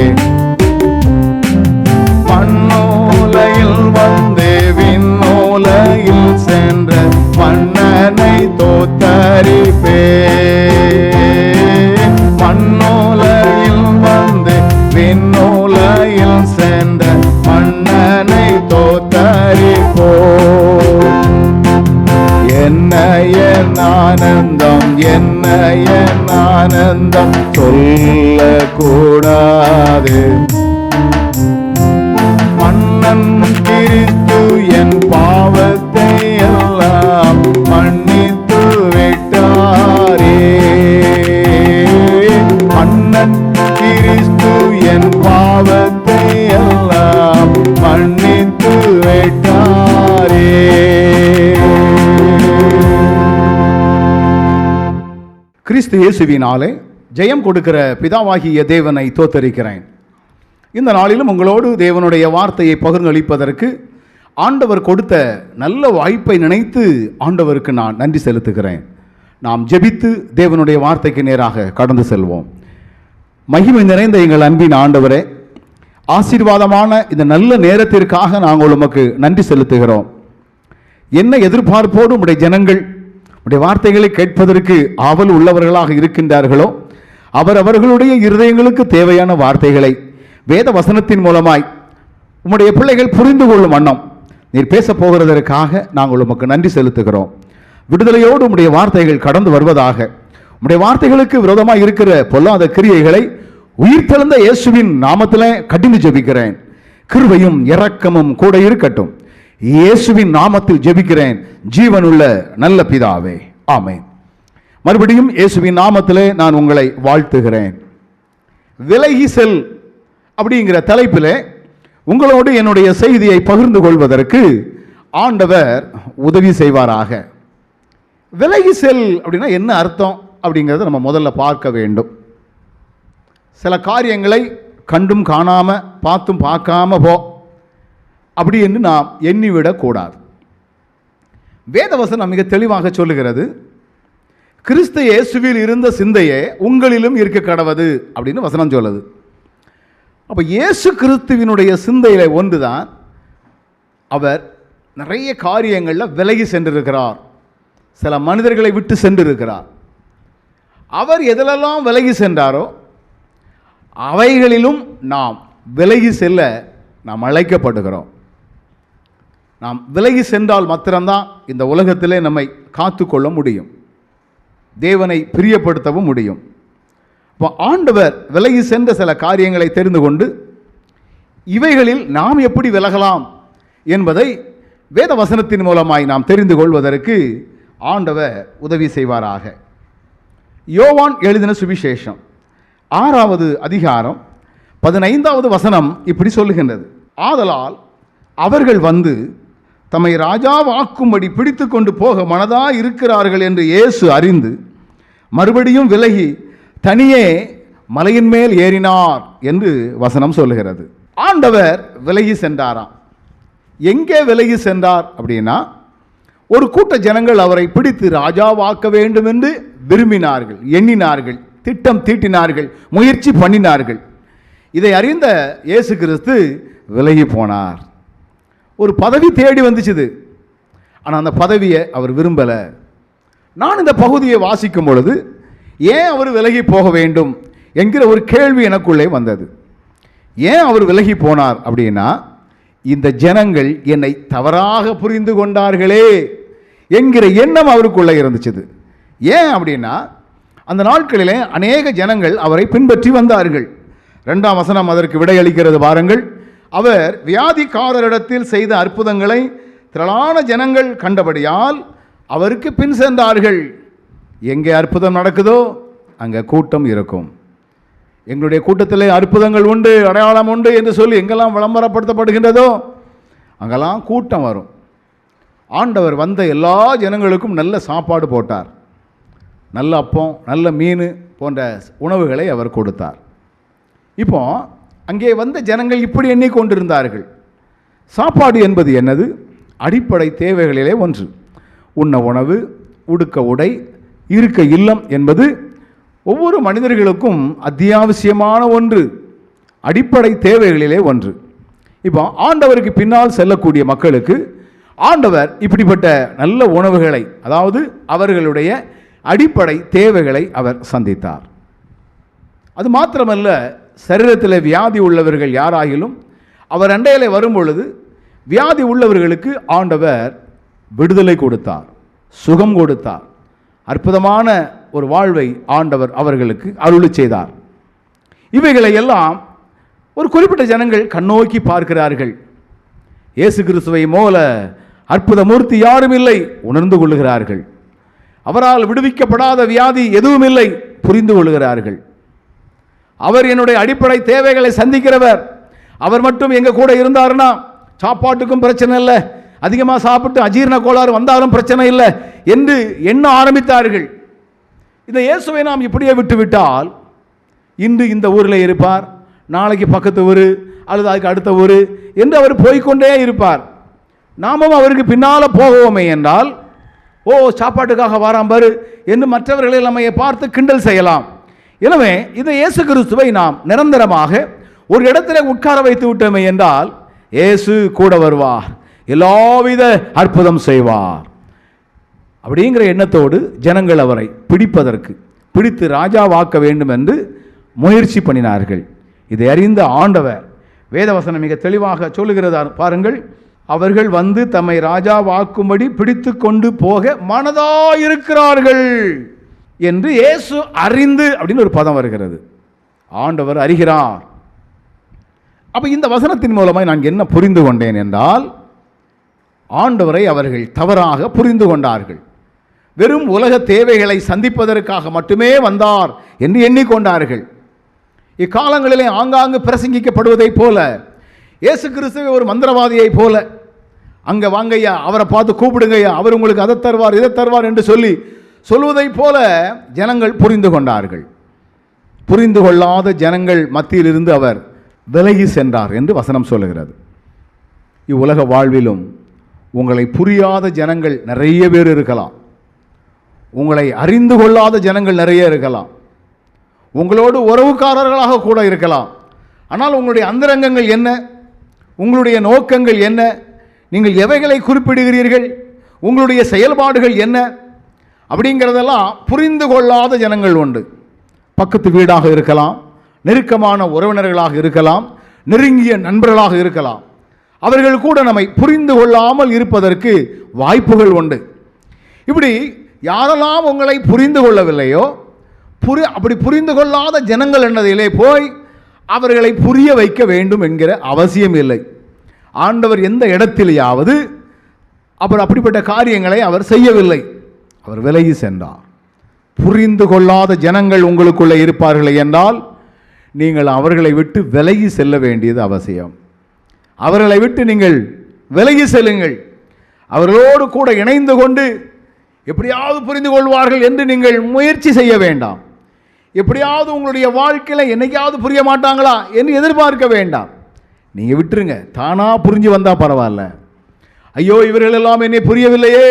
மண்ணோலையில் வந்து விண்ணோலையில் சென்ற மன்னனை தோத்தரிப்பே. மண்ணோலையில் வந்து விண்ணோலையில் சென்ற மன்னனை தோத்தரிப்போ. என்ன என் ஆனந்தம், என்ன என் ஆனந்தம் சொல்லக்கூடாது. மன்னன் கிறிஸ்து என் பாவத்தை எல்லாம் மன்னித்து விட்டாரே. மன்னன் கிறிஸ்து என் பாவத்தை எல்லாம் மன்னித்து விட்டாரே. கிறிஸ்து இயேசுவினாலே ஜெயம் கொடுக்கிற பிதாவாகிய தேவனை தோத்தரிக்கிறேன். இந்த நாளிலும் உங்களோடு தேவனுடைய வார்த்தையை பகிர்ந்தளிப்பதற்கு ஆண்டவர் கொடுத்த நல்ல வாய்ப்பை நினைத்து ஆண்டவருக்கு நான் நன்றி செலுத்துகிறேன். நாம் ஜெபித்து தேவனுடைய வார்த்தைக்கு நேராக கடந்து செல்வோம். மகிமை நிறைந்த எங்கள் அன்பின் ஆண்டவரே, ஆசீர்வாதமான இந்த நல்ல நேரத்திற்காக நாங்கள் உமக்கு நன்றி செலுத்துகிறோம். என்ன எதிர்பார்ப்போடு உடைய ஜனங்கள் உடைய வார்த்தைகளை கேட்பதற்கு ஆவல் உள்ளவர்களாக இருக்கின்றார்களோ அவர்களுடைய இருதயங்களுக்கு தேவையான வார்த்தைகளை வேத வசனத்தின் மூலமாய் உம்முடைய பிள்ளைகள் புரிந்து கொள்ளும் வண்ணம் நீர் பேச போகிறதற்காக நாங்கள் உமக்கு நன்றி செலுத்துகிறோம். விடுதலையோடு உம்முடைய வார்த்தைகள் கடந்து வருவதாக. உம்முடைய வார்த்தைகளுக்கு விரோதமாக இருக்கிற பொல்லாத கிரியைகளை உயிர்த்தெழுந்த இயேசுவின் நாமத்திலே கடிந்து ஜெபிக்கிறேன். கிருபையும் இரக்கமும் கூட இருக்கட்டும். இயேசுவின் நாமத்தில் ஜெபிக்கிறேன் ஜீவனுள்ள நல்ல பிதாவே, ஆமென். மறுபடியும் இயேசுவின் நாமத்திலே நான் உங்களை வாழ்த்துகிறேன். விலகி செல் அப்படிங்கிற தலைப்பில் உங்களோடு என்னுடைய செய்தியை பகிர்ந்து கொள்வதற்கு ஆண்டவர் உதவி செய்வாராக. விலகி செல் அப்படின்னா என்ன அர்த்தம் அப்படிங்கிறத நம்ம முதல்ல பார்க்க வேண்டும். சில காரியங்களை கண்டும் காணாம பார்த்தும் பார்க்காம போ அப்படி என்று நாம் எண்ணிவிடக்கூடாது. வேதவசனம் மிக தெளிவாக சொல்லுகிறது, கிறிஸ்து இயேசுவில் இருந்த சிந்தையே உங்களிலும் இருக்க கடவது அப்படின்னு வசனம் சொல்லுது. அப்போ இயேசு கிறிஸ்துவினுடைய சிந்தையில ஒன்றுதான் அவர் நிறைய காரியங்களில் விலகி சென்றிருக்கிறார். சில மனிதர்களை விட்டு சென்றிருக்கிறார். அவர் எதிலெல்லாம் விலகி சென்றாரோ அவைகளிலும் நாம் விலகி செல்ல நாம் அழைக்கப்படுகிறோம். நாம் விலகி சென்றால் மாத்திரம்தான் இந்த உலகத்திலே நம்மை காத்து கொள்ள முடியும், தேவனை பிரியப்படுத்தவும் முடியும். இப்போ ஆண்டவர் விலகி சென்ற சில காரியங்களை தெரிந்து கொண்டு இவைகளில் நாம் எப்படி விலகலாம் என்பதை வேத வசனத்தின் மூலமாய் நாம் தெரிந்து கொள்வதற்கு ஆண்டவர் உதவி செய்வாராக. யோவான் எழுதின சுவிசேஷம் 6வது அதிகாரம் 15வது வசனம் இப்படி சொல்லுகின்றது, ஆதலால் அவர்கள் வந்து தம்மை ராஜாவாக்கும்படி பிடித்து கொண்டு போக மனதாய் இருக்கிறார்கள் என்று இயேசு அறிந்து மறுபடியும் விலகி தனியே மலையின் மேல் ஏறினார் என்று வசனம் சொல்லுகிறது. ஆண்டவர் விலகி சென்றாராம். எங்கே விலகி சென்றார் அப்படின்னா, ஒரு கூட்ட ஜனங்கள் அவரை பிடித்து ராஜாவாக்க வேண்டும் என்று விரும்பினார்கள், எண்ணினார்கள், திட்டம் தீட்டினார்கள், முயற்சி பண்ணினார்கள். இதை அறிந்த இயேசு கிறிஸ்து விலகி போனார். ஒரு பதவி தேடி வந்துச்சுது, ஆனால் அந்த பதவியை அவர் விரும்பலை. நான் இந்த பகுதியை வாசிக்கும் பொழுது ஏன் அவர் விலகி போக வேண்டும் என்கிற ஒரு கேள்வி எனக்குள்ளே வந்தது. ஏன் அவர் விலகி போனார் அப்படின்னா, இந்த ஜனங்கள் என்னை தவறாக புரிந்து கொண்டார்களே என்கிற எண்ணம் அவருக்குள்ளே இருந்துச்சு. ஏன் அப்படின்னா, அந்த நாட்களிலே அநேக ஜனங்கள் அவரை பின்பற்றி வந்தார்கள். 2ஆம் வசனம் அதற்கு விடையளிக்கிறது பாருங்கள். அவர் வியாதிக்காரரிடத்தில் செய்த அற்புதங்களை திரளான ஜனங்கள் கண்டபடியால் அவருக்கு பின் சென்றார்கள். எங்கே அற்புதம் நடக்குதோ அங்கே கூட்டம் இருக்கும். எங்களுடைய கூட்டத்திலே அற்புதங்கள் உண்டு, அடையாளம் உண்டு என்று சொல்லி எங்கெல்லாம் விளம்பரப்படுத்தப்படுகின்றதோ அங்கெல்லாம் கூட்டம் வரும். ஆண்டவர் வந்த எல்லா ஜனங்களுக்கும் நல்ல சாப்பாடு போட்டார். நல்ல அப்பம், நல்ல மீன் போன்ற உணவுகளை அவர் கொடுத்தார். இப்போ அங்கே வந்த ஜனங்கள் இப்படி எண்ணிக்கொண்டிருந்தார்கள். சாப்பாடு என்பது என்னது? அடிப்படை தேவைகளிலே ஒன்று. உண்ண உணவு, உடுக்க உடை, இருக்க இல்லம் என்பது ஒவ்வொரு மனிதர்களுக்கும் அத்தியாவசியமான ஒன்று, அடிப்படை தேவைகளிலே ஒன்று. இப்போ ஆண்டவருக்கு பின்னால் செல்லக்கூடிய மக்களுக்கு ஆண்டவர் இப்படிப்பட்ட நல்ல உணவுகளை, அதாவது அவர்களுடைய அடிப்படை தேவைகளை அவர் சந்தித்தார். அது மாத்திரமல்ல, சரீரத்தில் வியாதி உள்ளவர்கள் யாராகிலும் அவர் அண்டையில் வரும் பொழுது வியாதி உள்ளவர்களுக்கு ஆண்டவர் விடுதலை கொடுத்தார், சுகம் கொடுத்தார். அற்புதமான ஒரு வாழ்வை ஆண்டவர் அவர்களுக்கு அருளி செய்தார். இவைகளை எல்லாம் ஒரு குறிப்பிட்ட ஜனங்கள் கண்ணோக்கி பார்க்கிறார்கள். இயேசு கிறிஸ்துவை போல அற்புத மூர்த்தி யாரும் இல்லை, உணர்ந்து கொள்ளுகிறார்கள். அவரால் விடுவிக்கப்படாத வியாதி எதுவும் இல்லை, புரிந்து கொள்கிறார்கள். அவர் என்னுடைய அடிப்படை தேவைகளை சந்திக்கிறவர். அவர் மட்டும் எங்க கூட இருந்தாருன்னா சாப்பாட்டுக்கும் பிரச்சனை இல்லை, அதிகமாக சாப்பிட்டு அஜீரண கோளாறு வந்தாலும் பிரச்சனை இல்லை என்று எண்ண ஆரம்பித்தார்கள். இந்த இயேசுவை நாம் இப்படியே விட்டுவிட்டால் இன்று இந்த ஊரில் இருப்பார், நாளைக்கு பக்கத்து ஊர் அல்லது அதுக்கு அடுத்த ஊர் என்று அவர் போய்கொண்டே இருப்பார். நாமும் அவருக்கு பின்னால் போவோமே என்றால், ஓ சாப்பாட்டுக்காக வாராம்பாரு என்று மற்றவர்களை நம்மை பார்த்து கிண்டல் செய்யலாம். எனவே இந்த இயேசு கிறிஸ்துவை நாம் நிரந்தரமாக ஒரு இடத்துல உட்கார வைத்து விட்டோமே என்றால் இயேசு கூட வருவார், எல்லாவித அற்புதம் செய்வார் அப்படிங்கிற எண்ணத்தோடு ஜனங்கள் அவரை பிடித்து ராஜாவாக்க வேண்டும் என்று முயற்சி பண்ணினார்கள். இதை அறிந்த ஆண்டவர், வேதவசனம் மிக தெளிவாக சொல்லுகிறதா பாருங்கள், அவர்கள் வந்து தம்மை ராஜாவாக்கும்படி பிடித்து கொண்டு போக மனதாயிருக்கிறார்கள் என்று இயேசு அறிந்து அப்படின்னு ஒரு பதம் வருகிறது. ஆண்டவர் அறிகிறார். அப்ப இந்த வசனத்தின் மூலமாக நான் என்ன புரிந்து கொண்டேன் என்றால், ஆண்டவரை அவர்கள் தவறாக புரிந்து கொண்டார்கள். வெறும் உலக தேவைகளை சந்திப்பதற்காக மட்டுமே வந்தார் என்று எண்ணிக்கொண்டார்கள். இக்காலங்களிலே ஆங்காங்கு பிரசங்கிக்கப்படுவதைப் போல, இயேசு கிறிஸ்துவை ஒரு மந்திரவாதியை போல, அங்கே வாங்கய்யா, அவரை பார்த்து கூப்பிடுங்கய்யா, அவர் உங்களுக்கு அதை தருவார் இதை தருவார் என்று சொல்வதைப் போல ஜனங்கள் புரிந்து கொண்டார்கள். புரிந்து கொள்ளாத ஜனங்கள் மத்தியிலிருந்து அவர் விலகி சென்றார் என்று வசனம் சொல்லுகிறது. இவ்வுலக வாழ்விலும் உங்களை புரியாத ஜனங்கள் நிறைய பேர் இருக்கலாம், உங்களை அறிந்து கொள்ளாத ஜனங்கள் நிறைய இருக்கலாம், உங்களோடு உறவுக்காரர்களாக கூட இருக்கலாம். ஆனால் உங்களுடைய அந்தரங்கங்கள் என்ன, உங்களுடைய நோக்கங்கள் என்ன, நீங்கள் எவைகளை குறிப்பிடுகிறீர்கள், உங்களுடைய செயல்பாடுகள் என்ன அப்படிங்கிறதெல்லாம் புரிந்து கொள்ளாத ஜனங்கள் உண்டு. பக்கத்து வீடாக இருக்கலாம், நெருக்கமான உறவினர்களாக இருக்கலாம், நெருங்கிய நண்பர்களாக இருக்கலாம். அவர்கள் கூட நம்மை புரிந்து கொள்ளாமல் இருப்பதற்கு வாய்ப்புகள் உண்டு. இப்படி யாரெல்லாம் உங்களை புரிந்து கொள்ளவில்லையோ, அப்படி புரிந்து கொள்ளாத ஜனங்கள் என்னதிலே போய் அவர்களை புரிய வைக்க வேண்டும் என்கிற அவசியம் இல்லை. ஆண்டவர் எந்த இடத்திலேயாவது அப்படிப்பட்ட காரியங்களை அவர் செய்யவில்லை, அவர் விலகி சென்றார். புரிந்து கொள்ளாத ஜனங்கள் உங்களுக்குள்ளே இருப்பார்கள் என்றால் நீங்கள் அவர்களை விட்டு விலகி செல்ல வேண்டியது அவசியம். அவர்களை விட்டு நீங்கள் விலகி செல்லுங்கள். அவர்களோடு கூட இணைந்து கொண்டு எப்படியாவது புரிந்து கொள்வார்கள் என்று நீங்கள் முயற்சி செய்ய வேண்டாம். எப்படியாவது உங்களுடைய வாழ்க்கையில் என்னைக்காவது புரிய மாட்டாங்களா என்று எதிர்பார்க்க வேண்டாம். நீங்கள் விட்டுருங்க, தானாக புரிஞ்சு வந்தால் பரவாயில்ல. ஐயோ இவர்களெல்லாம் என்னை புரியவில்லையே,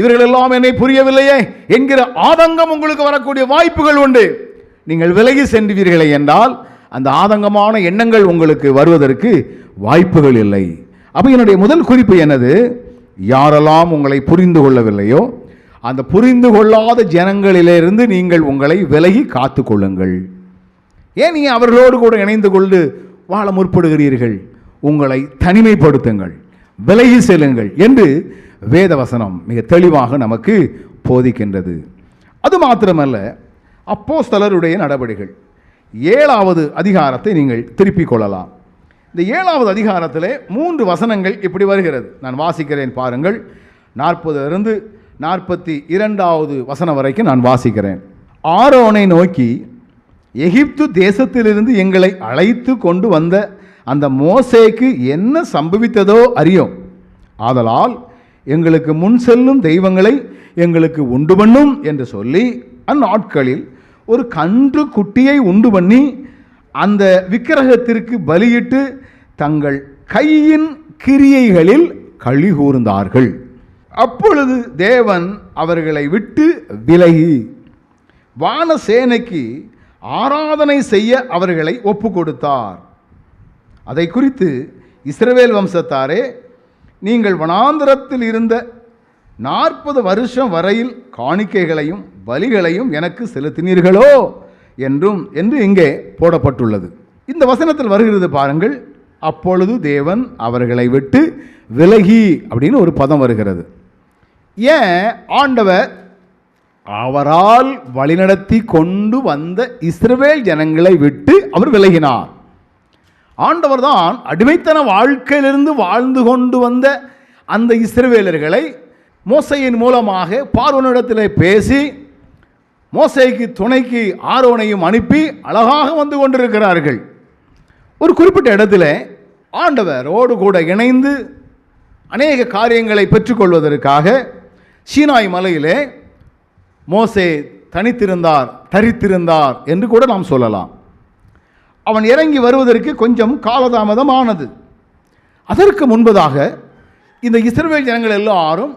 இவர்களெல்லாம் என்னை புரியவில்லையே என்கிற ஆதங்கம் உங்களுக்கு வரக்கூடிய வாய்ப்புகள் உண்டு. நீங்கள் விலகி சென்றீர்களே என்றால் அந்த ஆதங்கமான எண்ணங்கள் உங்களுக்கு வருவதற்கு வாய்ப்புகள் இல்லை. அப்போ என்னுடைய முதல் குறிப்பு என்னது, யாரெல்லாம் உங்களை புரிந்து கொள்ளவில்லையோ அந்த புரிந்து கொள்ளாத ஜனங்களிலிருந்து நீங்கள் உங்களை விலகி காத்து கொள்ளுங்கள். ஏன் நீங்கள் அவர்களோடு கூட இணைந்து கொண்டு வாழ முற்படுகிறீர்கள்? உங்களை தனிமைப்படுத்துங்கள், விலகி செல்லுங்கள் என்று வேதவசனம் மிக தெளிவாக நமக்கு போதிக்கின்றது. அது மாத்திரமல்ல, அப்போஸ்தலருடைய நடபடிகள் 7வது அதிகாரத்தை நீங்கள் திருப்பிக் கொள்ளலாம். இந்த 7வது அதிகாரத்திலே 3 வசனங்கள் இப்படி வருகிறது. நான் வாசிக்கிறேன் பாருங்கள். 40 42வது வசனம் வரைக்கும் நான் வாசிக்கிறேன். ஆரோனை நோக்கி, எகிப்து தேசத்திலிருந்து எங்களை அழைத்து கொண்டு வந்த அந்த மோசேக்கு என்ன சம்பவித்ததோ அறியோம். ஆதலால் எங்களுக்கு முன் செல்லும் தெய்வங்களை எங்களுக்கு உண்டு பண்ணும் என்று சொல்லி அந்நாட்களில் ஒரு கன்று குட்டியை உண்டு பண்ணி அந்த விக்கிரகத்திற்கு பலியிட்டு தங்கள் கையின் கிரியைகளில் களி கூர்ந்தார்கள். அப்பொழுது தேவன் அவர்களை விட்டு விலகி வானசேனைக்கு ஆராதனை செய்ய அவர்களை ஒப்பு கொடுத்தார். அதை குறித்து இஸ்ரவேல் வம்சத்தாரே, நீங்கள் வனாந்தரத்தில் இருந்த 40 வருஷம் வரையில் காணிக்கைகளையும் பலிகளையும் எனக்கு செலுத்தினீர்களோ என்று இங்கே போடப்பட்டுள்ளது. இந்த வசனத்தில் வருகிறது பாருங்கள், அப்பொழுது தேவன் அவர்களை விட்டு விலகி அப்படின்னு ஒரு பதம் வருகிறது. ஏன் ஆண்டவர் அவரால் வழிநடத்தி கொண்டு வந்த இஸ்ரவேல் ஜனங்களை விட்டு அவர் விலகினார்? ஆண்டவர் தான் அடிமைத்தன வாழ்க்கையிலிருந்து வாழ்ந்து கொண்டு வந்த அந்த இஸ்ரவேலர்களை மோசையின் மூலமாக பார்வோனிடத்தில் பேசி மோசேக்கு துணைக்கு ஆரோனையும் அனுப்பி அழகாக வந்து கொண்டிருக்கிறார்கள். ஒரு குறிப்பிட்ட இடத்துல ஆண்டவரோடு கூட இணைந்து அநேக காரியங்களை பெற்றுக்கொள்வதற்காக சீனாய் மலையிலே மோசே தரித்திருந்தார் என்று கூட நாம் சொல்லலாம். அவன் இறங்கி வருவதற்கு கொஞ்சம் காலதாமதமானது. அதற்கு முன்பதாக இந்த இஸ்ரவேல் ஜனங்கள் எல்லாரும்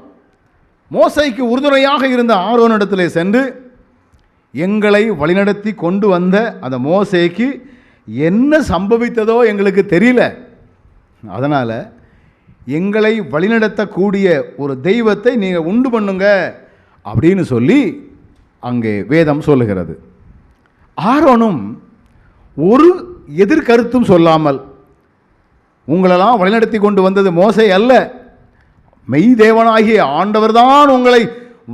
மோசேக்கு உறுதுணையாக இருந்த ஆரோனிடத்திலே சென்று, எங்களை வழிநடத்தி கொண்டு வந்த அந்த மோசேக்கு என்ன சம்பவித்ததோ எங்களுக்கு தெரியல, அதனால் எங்களை வழிநடத்தக்கூடிய ஒரு தெய்வத்தை நீங்கள் உண்டு பண்ணுங்க அப்படின்னு சொல்லி அங்கே வேதம் சொல்லுகிறது. ஆரோனும் ஒரு எதிர்கருத்தும் சொல்லாமல், உங்களெல்லாம் வழிநடத்தி கொண்டு வந்தது மோசே அல்ல, மெய் தேவனாகிய ஆண்டவர்தான் உங்களை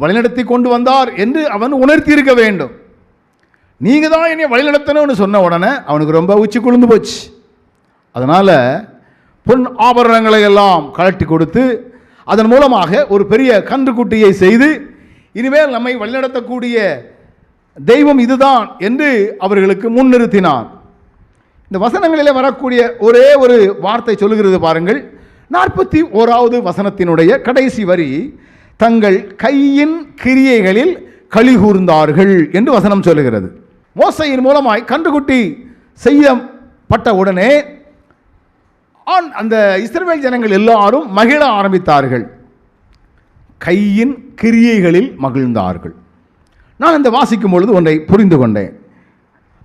வழிநடத்தி கொண்டு வந்தார் என்று அவன் உணர்த்தியிருக்க வேண்டும். நீங்கள் தான் என்னை வழிநடத்தணும்னு சொன்ன உடனே அவனுக்கு ரொம்ப உச்சி குளிர்ந்து போச்சு. அதனால் பொன் ஆபரணங்களை எல்லாம் கழட்டி கொடுத்து அதன் மூலமாக ஒரு பெரிய கன்றுக்குட்டியை செய்து, இனிமேல் நம்மை வழிநடத்தக்கூடிய தெய்வம் இதுதான் என்று அவர்களுக்கு முன்னிறுத்தினார். இந்த வசனங்களிலே வரக்கூடிய ஒரே ஒரு வார்த்தை சொல்லுகிறது பாருங்கள். 41வது வசனத்தினுடைய கடைசி வரி, தங்கள் கையின் கிரியைகளில் களி கூர்ந்தார்கள் என்று வசனம் சொல்லுகிறது. மோசையின் மூலமாய் கன்றுக்குட்டி செய்யப்பட்ட உடனே அந்த இஸ்ரவேல் ஜனங்கள் எல்லாரும் மகிழ ஆரம்பித்தார்கள், கையின் கிரியைகளில் மகிழ்ந்தார்கள். நான் இந்த வாசிக்கும் பொழுது ஒன்றை புரிந்து கொண்டேன்.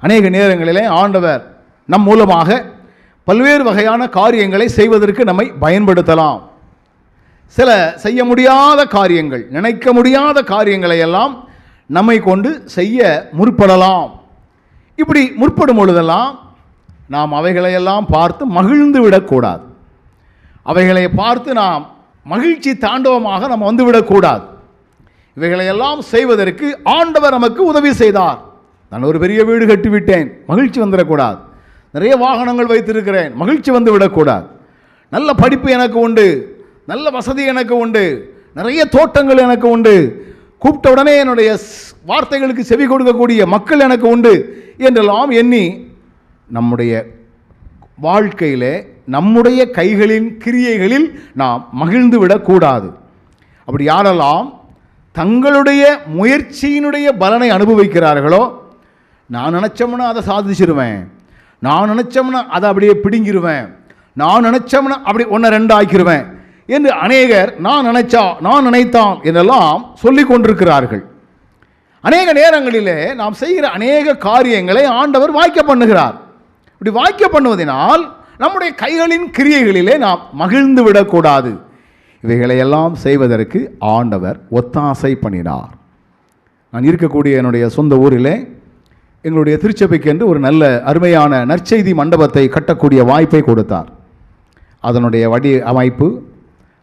அநேக நேரங்களிலே ஆண்டவர் நம் மூலமாக பல்வேறு வகையான காரியங்களை செய்வதற்கு நம்மை பயன்படுத்தலாம். சில செய்ய முடியாத காரியங்கள், நினைக்க முடியாத காரியங்களை எல்லாம் நம்மை கொண்டு செய்ய முற்படலாம். இப்படி முற்படும் பொழுதெல்லாம் நாம் அவைகளையெல்லாம் பார்த்து மகிழ்ந்து விடக்கூடாது. அவைகளை பார்த்து நாம் மகிழ்ச்சி தாண்டவமாக நம்ம வந்துவிடக்கூடாது. இவைகளையெல்லாம் செய்வதற்கு ஆண்டவர் நமக்கு உதவி செய்தார். நான் ஒரு பெரிய வீடு கட்டிவிட்டேன், மகிழ்ச்சி வந்துவிடக்கூடாது. நிறைய வாகனங்கள் வைத்திருக்கிறேன், மகிழ்ச்சி வந்து விடக்கூடாது. நல்ல படிப்பு எனக்கு உண்டு, நல்ல வசதி எனக்கு உண்டு, நிறைய தோட்டங்கள் எனக்கு உண்டு, கூப்பிட்ட உடனே என்னுடைய வார்த்தைகளுக்கு செவி கொடுக்கக்கூடிய மக்கள் எனக்கு உண்டு என்றெல்லாம் எண்ணி நம்முடைய வாழ்க்கையிலே நம்முடைய கைகளின் கிரியைகளில் நாம் மகிழ்ந்து விடக்கூடாது. அப்படி யாரெல்லாம் தங்களுடைய முயற்சியினுடைய பலனை அனுபவிக்கிறார்களோ, நான் நினச்சோம்னா அதை சாதிச்சிருவேன், நான் நினச்சோம்னா அதை அப்படியே பிடுங்கிடுவேன், நான் நினச்சோம்னா அப்படி 1-2 ஆக்கிடுவேன் என்று அநேகர் நான் நினைத்தான் என்றெல்லாம் சொல்லிக் கொண்டிருக்கிறார்கள். அநேக நேரங்களிலே நாம் செய்கிற அநேக காரியங்களை ஆண்டவர் வாய்க்க பண்ணுகிறார். இப்படி வாய்க்க பண்ணுவதனால் நம்முடைய கைகளின் கிரியைகளிலே நாம் மகிழ்ந்து விடக்கூடாது. இவைகளையெல்லாம் செய்வதற்கு ஆண்டவர் ஒத்தாசை பண்ணினார். நான் இருக்கக்கூடிய என்னுடைய சொந்த ஊரிலே எங்களுடைய திருச்சபைக்கு என்று ஒரு நல்ல அருமையான நற்செய்தி மண்டபத்தை கட்டக்கூடிய வாய்ப்பை கொடுத்தார். அதனுடைய வடி அமைப்பு,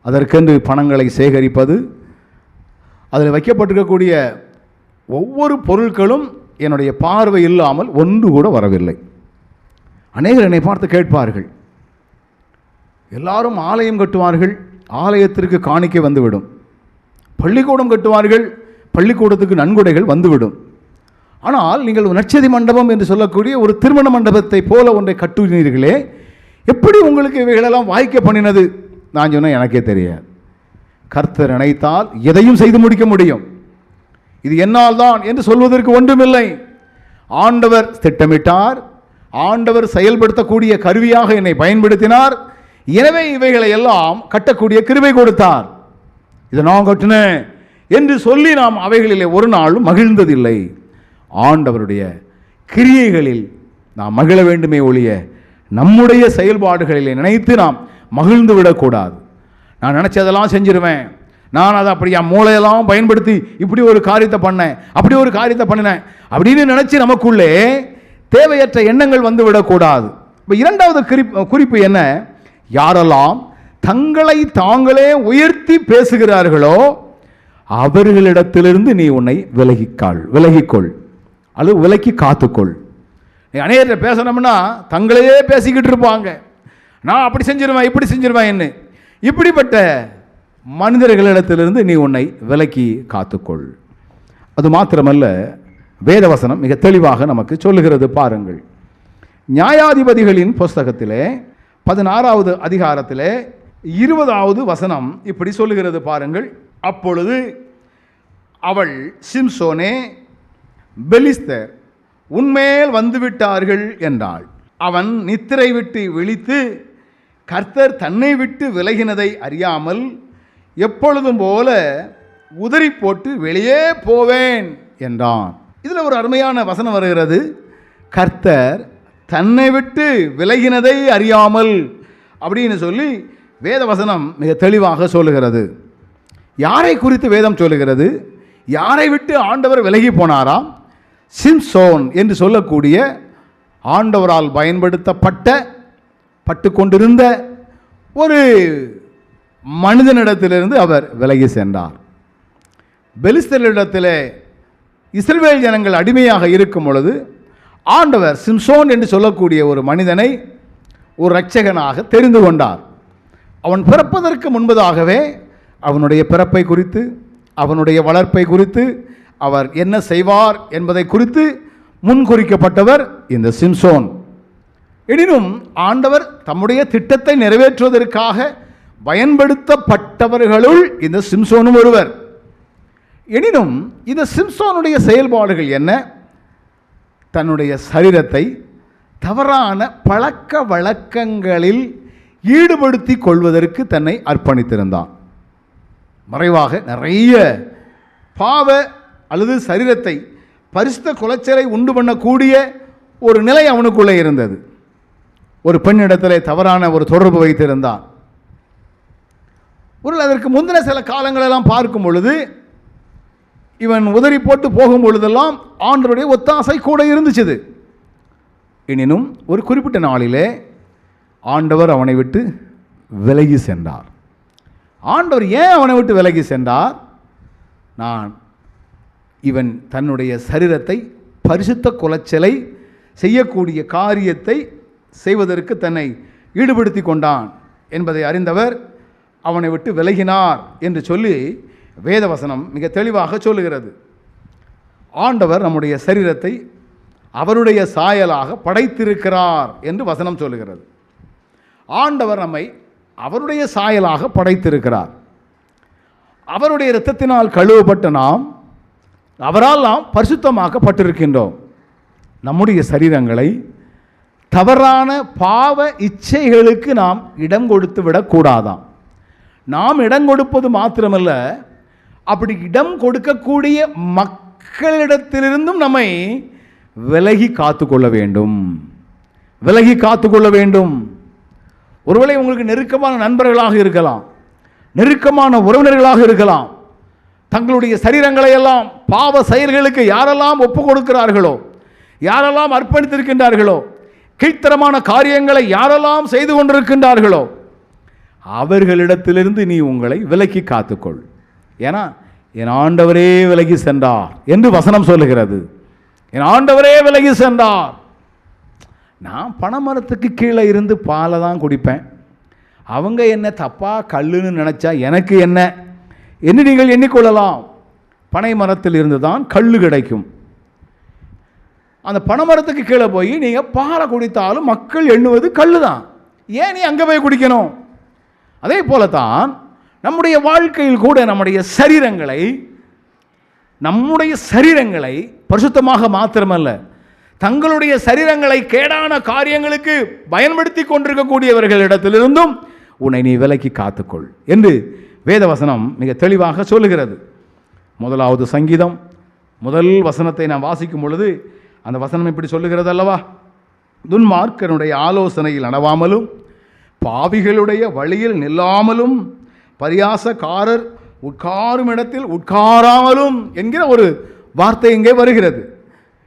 அதற்கென்று பணங்களை சேகரிப்பது, அதில் வைக்கப்பட்டிருக்கக்கூடிய ஒவ்வொரு பொருட்களும் என்னுடைய பார்வை இல்லாமல் ஒன்று கூட வரவில்லை. அநேகர் என்னை பார்த்து கேட்பார்கள், எல்லாரும் ஆலயம் கட்டுவார்கள், ஆலயத்திற்கு காணிக்கை வந்துவிடும், பள்ளிக்கூடம் கட்டுவார்கள், பள்ளிக்கூடத்துக்கு நன்கொடைகள் வந்துவிடும். ஆனால் நீங்கள் நற்செய்தி மண்டபம் என்று சொல்லக்கூடிய ஒரு திருமண மண்டபத்தை போல ஒன்றை கட்டுவீர்களே, எப்படி உங்களுக்கு இவைகளெல்லாம் வாய்க்க பண்ணினது? நான் சொன்னேன், எனக்கே தெரியாது. கர்த்தர் நினைத்தால் எதையும் செய்து முடிக்க முடியும். இது என்னால் தான் என்று சொல்வதற்கு ஒன்றுமில்லை. ஆண்டவர் திட்டமிட்டார், ஆண்டவர் செயல்படுத்தக்கூடிய கருவியாக என்னை பயன்படுத்தினார். எனவே இவைகளை எல்லாம் கட்டக்கூடிய கிருபை கொடுத்தார். இதை நான் கட்டினேன் என்று சொல்லி நாம் அவைகளிலே ஒரு நாளும் மகிழ்ந்ததில்லை. ஆண்டவருடைய கிரியைகளில் நாம் மகிழ வேண்டுமே ஒழிய நம்முடைய செயல்பாடுகளிலே நினைத்து நாம் மகிழ்ந்து விடக்கூடாது. நான் நினச்சதெல்லாம் செஞ்சிருவேன், நான் அதை அப்படி என் மூளையெல்லாம் பயன்படுத்தி இப்படி ஒரு காரியத்தை பண்ணேன், அப்படி ஒரு காரியத்தை பண்ணினேன் அப்படின்னு நினச்சி நமக்குள்ளே தேவையற்ற எண்ணங்கள் வந்து விடக்கூடாது. இப்போ இரண்டாவது குறிப்பு என்ன? யாரெல்லாம் தங்களை தாங்களே உயர்த்தி பேசுகிறார்களோ அவர்களிடத்திலிருந்து நீ உன்னை விலகிக்கொள் அல்லது விலக்கி காத்துக்கொள். அநேகர் பேசணும்னா தங்களையே பேசிக்கிட்டு இருப்பாங்க, நான் அப்படி செஞ்சிருவேன் இப்படி செஞ்சிருவேன் என்ன. இப்படிப்பட்ட மனிதர்களிடத்திலிருந்து நீ உன்னை விலக்கி காத்துக்கொள். அது மாத்திரமல்ல, வேதவசனம் மிக தெளிவாக நமக்கு சொல்லுகிறது. பாருங்கள், நியாயாதிபதிகளின் புஸ்தகத்திலே 16வது அதிகாரத்திலே 20வது வசனம் இப்படி சொல்லுகிறது. பாருங்கள், அப்பொழுது அவள், சிம்சோனே, பெலிஸ்தர் உன்மேல் வந்துவிட்டார்கள் என்றாள். அவன் நித்திரை விட்டு விழித்து கர்த்தர் தன்னை விட்டு விலகினதை அறியாமல் எப்பொழுதும் போல உதறி போட்டு வெளியே போவேன் என்றான். இதில் ஒரு அருமையான வசனம் வருகிறது. கர்த்தர் தன்னை விட்டு விலகினதை அறியாமல் அப்படின்னு சொல்லி வேத வசனம் மிக தெளிவாக சொல்லுகிறது. யாரை குறித்து வேதம் சொல்லுகிறது? யாரை விட்டு ஆண்டவர் விலகி போனாராம்? சிம்சோன் என்று சொல்லக்கூடிய ஆண்டவரால் பட்டு கொண்டிருந்த ஒரு மனிதனிடத்திலிருந்து அவர் விலகி சென்றார். பெலிஸ்தரிடத்தில் இஸ்ரவேல் ஜனங்கள் அடிமையாக இருக்கும் பொழுது ஆண்டவர் சிம்சோன் என்று சொல்லக்கூடிய ஒரு மனிதனை ஒரு இரட்சகனாக தெரிந்து கொண்டார். அவன் பிறப்பதற்கு முன்பதாகவே அவனுடைய பிறப்பை குறித்து, அவனுடைய வளர்ப்பை குறித்து, அவர் என்ன செய்வார் என்பதை குறித்து முன்குறிக்கப்பட்டவர் இந்த சிம்சோன். எனினும் ஆண்டவர் தம்முடைய திட்டத்தை நிறைவேற்றுவதற்காக பயன்படுத்தப்பட்டவர்களுள் இந்த சிம்சோனும் ஒருவர். எனினும் இந்த சிம்சோனுடைய செயல்பாடுகள் என்ன? தன்னுடைய சரீரத்தை தவறான பழக்க வழக்கங்களில் ஈடுபடுத்தி கொள்வதற்கு தன்னை அர்ப்பணித்திருந்தான். மறைவாக நிறைய பாவ அல்லது சரீரத்தை பரிசுத்த குலைச்சலை உண்டு பண்ணக்கூடிய ஒரு நிலை அவனுக்குள்ளே இருந்தது. ஒரு பெண்ணிடத்திலே தவறான ஒரு தொடர்பு வைத்திருந்தான். ஒரு அதற்கு முந்தின சில காலங்களெல்லாம் பார்க்கும் பொழுது இவன் உதறி போட்டு போகும் பொழுதெல்லாம் ஆண்டவருடைய ஒத்தாசை கூட இருந்துச்சு. எனினும் ஒரு குறிப்பிட்ட நாளிலே ஆண்டவர் அவனை விட்டு விலகி சென்றார். ஆண்டவர் ஏன் அவனை விட்டு விலகி சென்றார்? இவன் தன்னுடைய சரீரத்தை பரிசுத்த குலைச்சலை செய்யக்கூடிய காரியத்தை செய்வதற்கு தன்னை ஈடுபடுத்தி கொண்டான் என்பதை அறிந்தவர் அவனை விட்டு விலகினார் என்று சொல்லி வேதவசனம் மிக தெளிவாக சொல்லுகிறது. ஆண்டவர் நம்முடைய சரீரத்தை அவருடைய சாயலாக படைத்திருக்கிறார் என்று வசனம் சொல்லுகிறது. ஆண்டவர் நம்மை அவருடைய சாயலாக படைத்திருக்கிறார். அவருடைய இரத்தத்தினால் கழுவப்பட்ட நாம் அவரால் நாம் பரிசுத்தமாக்கப்பட்டிருக்கின்றோம். நம்முடைய சரீரங்களை தவறான பாவ இச்சைகளுக்கு நாம் இடம் கொடுத்து விடக்கூடாதாம். நாம் இடம் கொடுப்பது மாத்திரமல்ல, அப்படி இடம் கொடுக்கக்கூடிய மக்களிடத்திலிருந்தும் நம்மை விலகி காத்துக்கொள்ள வேண்டும். ஒருவேளை உங்களுக்கு நெருக்கமான நண்பர்களாக இருக்கலாம், நெருக்கமான உறவினர்களாக இருக்கலாம். தங்களுடைய சரீரங்களை எல்லாம் பாவ செயல்களுக்கு யாரெல்லாம் ஒப்பு கொடுக்கிறார்களோ, யாரெல்லாம் அர்ப்பணித்திருக்கின்றார்களோ, கீழ்த்தரமான காரியங்களை யாரெல்லாம் செய்து கொண்டிருக்கின்றார்களோ அவர்களிடத்திலிருந்து நீ உங்களை விலக்கி காத்துக்கொள். ஏன்னா என் ஆண்டவரே விலகி சென்றார் என்று வசனம் சொல்லுகிறது. என் ஆண்டவரே விலகி சென்றார். நான் பனைமரத்துக்கு கீழே இருந்து பாலை தான் குடிப்பேன். அவங்க என்ன தப்பாக கல்லுன்னு நினச்சா எனக்கு என்ன என்று நீங்கள் எண்ணிக்கொள்ளலாம். பனை மரத்தில் இருந்து தான் கல் கிடைக்கும். அந்த பனைமரத்துக்கு கீழே போய் நீங்கள் பாலை குடித்தாலும் மக்கள் எண்ணுவது கல் தான். ஏன் நீ அங்கே போய் குடிக்கணும்? அதே போல தான் நம்முடைய வாழ்க்கையில் கூட நம்முடைய சரீரங்களை பரிசுத்தமாக மாத்திரமல்ல, தங்களுடைய சரீரங்களை கேடான காரியங்களுக்கு பயன்படுத்தி கொண்டிருக்கக்கூடியவர்களிடத்திலிருந்தும் உன்னை நீ விலக்கி காத்துக்கொள் என்று வேதவசனம் மிக தெளிவாக சொல்லுகிறது. முதலாவது சங்கீதம் முதல் வசனத்தை நாம் வாசிக்கும் பொழுது அந்த வசனம் இப்படி சொல்லுகிறது அல்லவா? துன்மார்க்கனுடைய ஆலோசனையில் நடவாமலும் பாவிகளுடைய வழியில் நில்லாமலும் பரியாசக்காரர் உட்காரும் இடத்தில் உட்காராமலும் என்கிற ஒரு வார்த்தை இங்கே வருகிறது.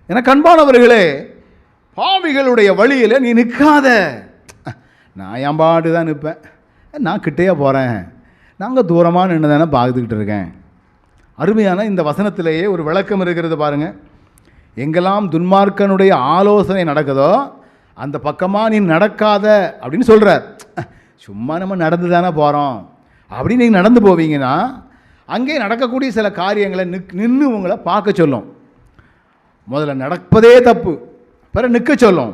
எனக்கு அன்பானவர்களே, பாவிகளுடைய வழியில் நீ நிற்காத. நான் என் பாடு தான் நிற்பேன், நான் கிட்டேயே போகிறேன், நாங்கள் தூரமாக நின்று தானே பார்த்துக்கிட்டு இருக்கேன். அருமையான இந்த வசனத்திலேயே ஒரு விளக்கம் இருக்கிறது பாருங்கள். எங்கெல்லாம் துன்மார்க்கனுடைய ஆலோசனை நடக்குதோ அந்த பக்கமாக நீ நடக்காத அப்படின்னு சொல்கிறார். சும்மா நம்ம நடந்து தானே போகிறோம் அப்படின்னு நீங்கள் நடந்து போவீங்கன்னா அங்கே நடக்கக்கூடிய சில காரியங்களை நின்று உங்களை பார்க்க சொல்லும். முதல்ல நடப்பதே தப்பு, பிறகு நிற்க சொல்லும்.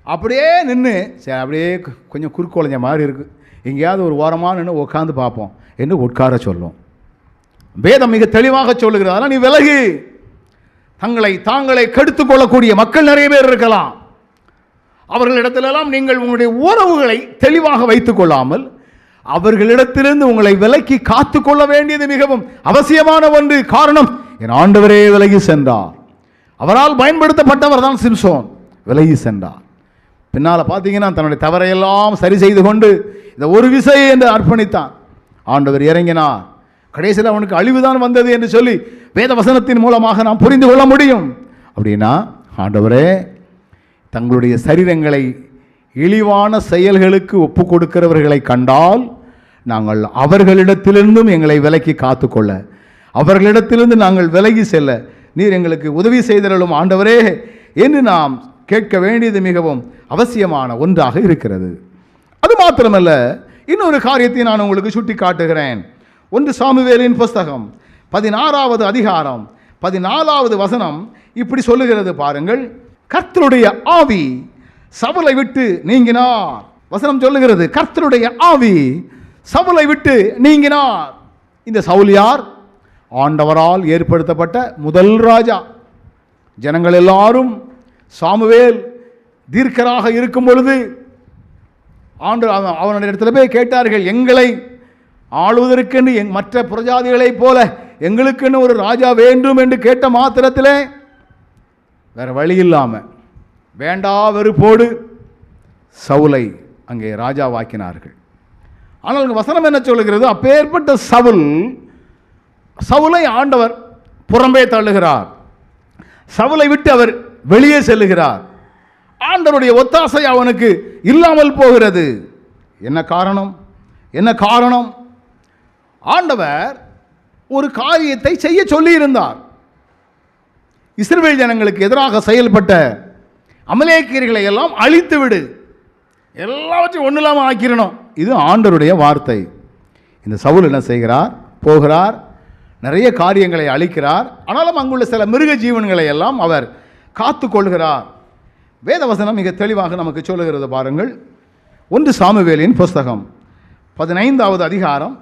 அப்படியே நின்று சரி அப்படியே கொஞ்சம் குறுக்கொலைஞ்ச மாதிரி இருக்குது, எங்கேயாவது ஒரு ஓரமாக நின்று உட்காந்து பார்ப்போம் என்று உட்கார சொல்லும். வேதம் மிக தெளிவாக சொல்லுகிறது. அதனால் நீ விலகு. தாங்களை கெடுத்துக் கொள்ளக்கூடிய மக்கள் நிறைய பேர் இருக்கலாம். அவர்களிடத்திலெல்லாம் நீங்கள் உங்களுடைய உறவுகளை தெளிவாக வைத்துக் கொள்ளாமல் அவர்களிடத்திலிருந்து உங்களை விலக்கி காத்து கொள்ள வேண்டியது மிகவும் அவசியமான ஒன்று. காரணம், என் ஆண்டவரே விலகி சென்றார். அவரால் பயன்படுத்தப்பட்டவர் தான் சிம்சோன். விலகி சென்றார். பின்னால் பார்த்தீங்கன்னா தன்னுடைய தவறையெல்லாம் சரி செய்து கொண்டு இந்த ஒரு விசை என்று அர்ப்பணித்தான். ஆண்டவர் இறங்கினார். கடைசியில் அவனுக்கு அழிவுதான் வந்தது என்று சொல்லி வேத வசனத்தின் மூலமாக நாம் புரிந்து கொள்ள முடியும். அப்படின்னா ஆண்டவரே தங்களுடைய சரீரங்களை இழிவான செயல்களுக்கு ஒப்பு கொடுக்கிறவர்களை கண்டால் நாங்கள் அவர்களிடத்திலிருந்தும் எங்களை விலக்கி காத்துக்கொள்ள, அவர்களிடத்திலிருந்து நாங்கள் விலகி செல்ல நீர் எங்களுக்கு உதவி செய்தருளும் ஆண்டவரே என்று நாம் கேட்க வேண்டியது மிகவும் அவசியமான ஒன்றாக இருக்கிறது. அது மாத்திரமல்ல, இன்னொரு காரியத்தை நான் உங்களுக்கு சுட்டி காட்டுகிறேன். 1 சாமுவேலின் புஸ்தகம் 16வது அதிகாரம் 14வது வசனம் இப்படி சொல்லுகிறது பாருங்கள். கர்த்தருடைய ஆவி சவுலை விட்டு நீங்கினார். வசனம் சொல்லுகிறது, கர்த்தருடைய ஆவி சவுலை விட்டு நீங்கினார். இந்த சவுல் யார்? ஆண்டவரால் ஏற்படுத்தப்பட்ட முதல் ராஜா. ஜனங்கள் எல்லாரும் சாமுவேல் தீர்க்கராக இருக்கும் பொழுது அவனுடைய இடத்துல போய் கேட்டார்கள், எங்களை ஆளுவதற்கென்று மற்ற புரஜாதிகளைப் போல எங்களுக்குன்னு ஒரு ராஜா வேண்டும் என்று கேட்ட மாத்திரத்திலே வேற வழி இல்லாமல் வேண்டா வெறுப்போடு சவுலை அங்கே ராஜாவாக்கினார்கள். ஆனால் வசனம் என்ன சொல்லுகிறது? அப்பேற்பட்ட சவுலை ஆண்டவர் புறம்பே தள்ளுகிறார். சவுலை விட்டு அவர் வெளியே செல்லுகிறார். ஆண்டவருடைய ஒத்தாசை அவனுக்கு இல்லாமல் போகிறது. என்ன காரணம்? ஆண்டவர் ஒரு காரியத்தை செய்ய சொல்லி இருந்தார். இஸ்ரவேல் ஜனங்களுக்கு எதிராக செயல்பட்ட அமலேக்கியர்களை எல்லாம் அழித்து விடு, எல்லாவற்றையும் ஒன்றும் இல்லாமல் ஆக்கிரணும். இது ஆண்டவருடைய வார்த்தை. இந்த சவுல் என்ன செய்கிறார்? போகிறார், நிறைய காரியங்களை அழிக்கிறார். ஆனாலும் அங்குள்ள சில மிருக ஜீவன்களை எல்லாம் அவர் காத்து கொள்கிறார். வேதவசனம் மிக தெளிவாக நமக்கு சொல்லுகிறது பாருங்கள். 1 சாமுவேலின் புஸ்தகம் 15வது அதிகாரம்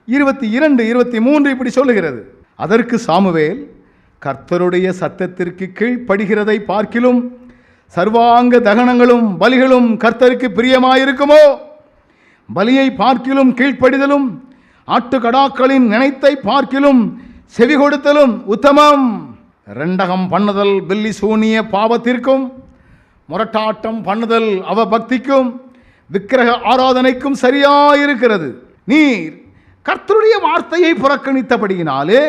22, 23 இப்படி சொல்லுகிறது. அதற்கு சாமுவேல், கர்த்தருடைய சத்தத்திற்கு கீழ்ப்படுகிறதை பார்க்கிலும் சர்வாங்க தகனங்களும் பலிகளும் கர்த்தருக்கு பிரியமாயிருக்குமோ? பலியை பார்க்கிலும் கீழ்ப்படிதலும் ஆட்டுக்கடாக்களின் நினைத்தை பார்க்கிலும் செவி கொடுத்தலும் உத்தமம். ரெண்டகம் பண்ணுதல் பில்லி சூனிய பாவத்திற்கும், முரட்டாட்டம் பண்ணுதல் அவபக்திக்கும், விக்கிரக ஆராதனைக்கும் சரியாயிருக்கிறது. நீர் கர்த்தருடைய வார்த்தையை புறக்கணித்தபடியினாலே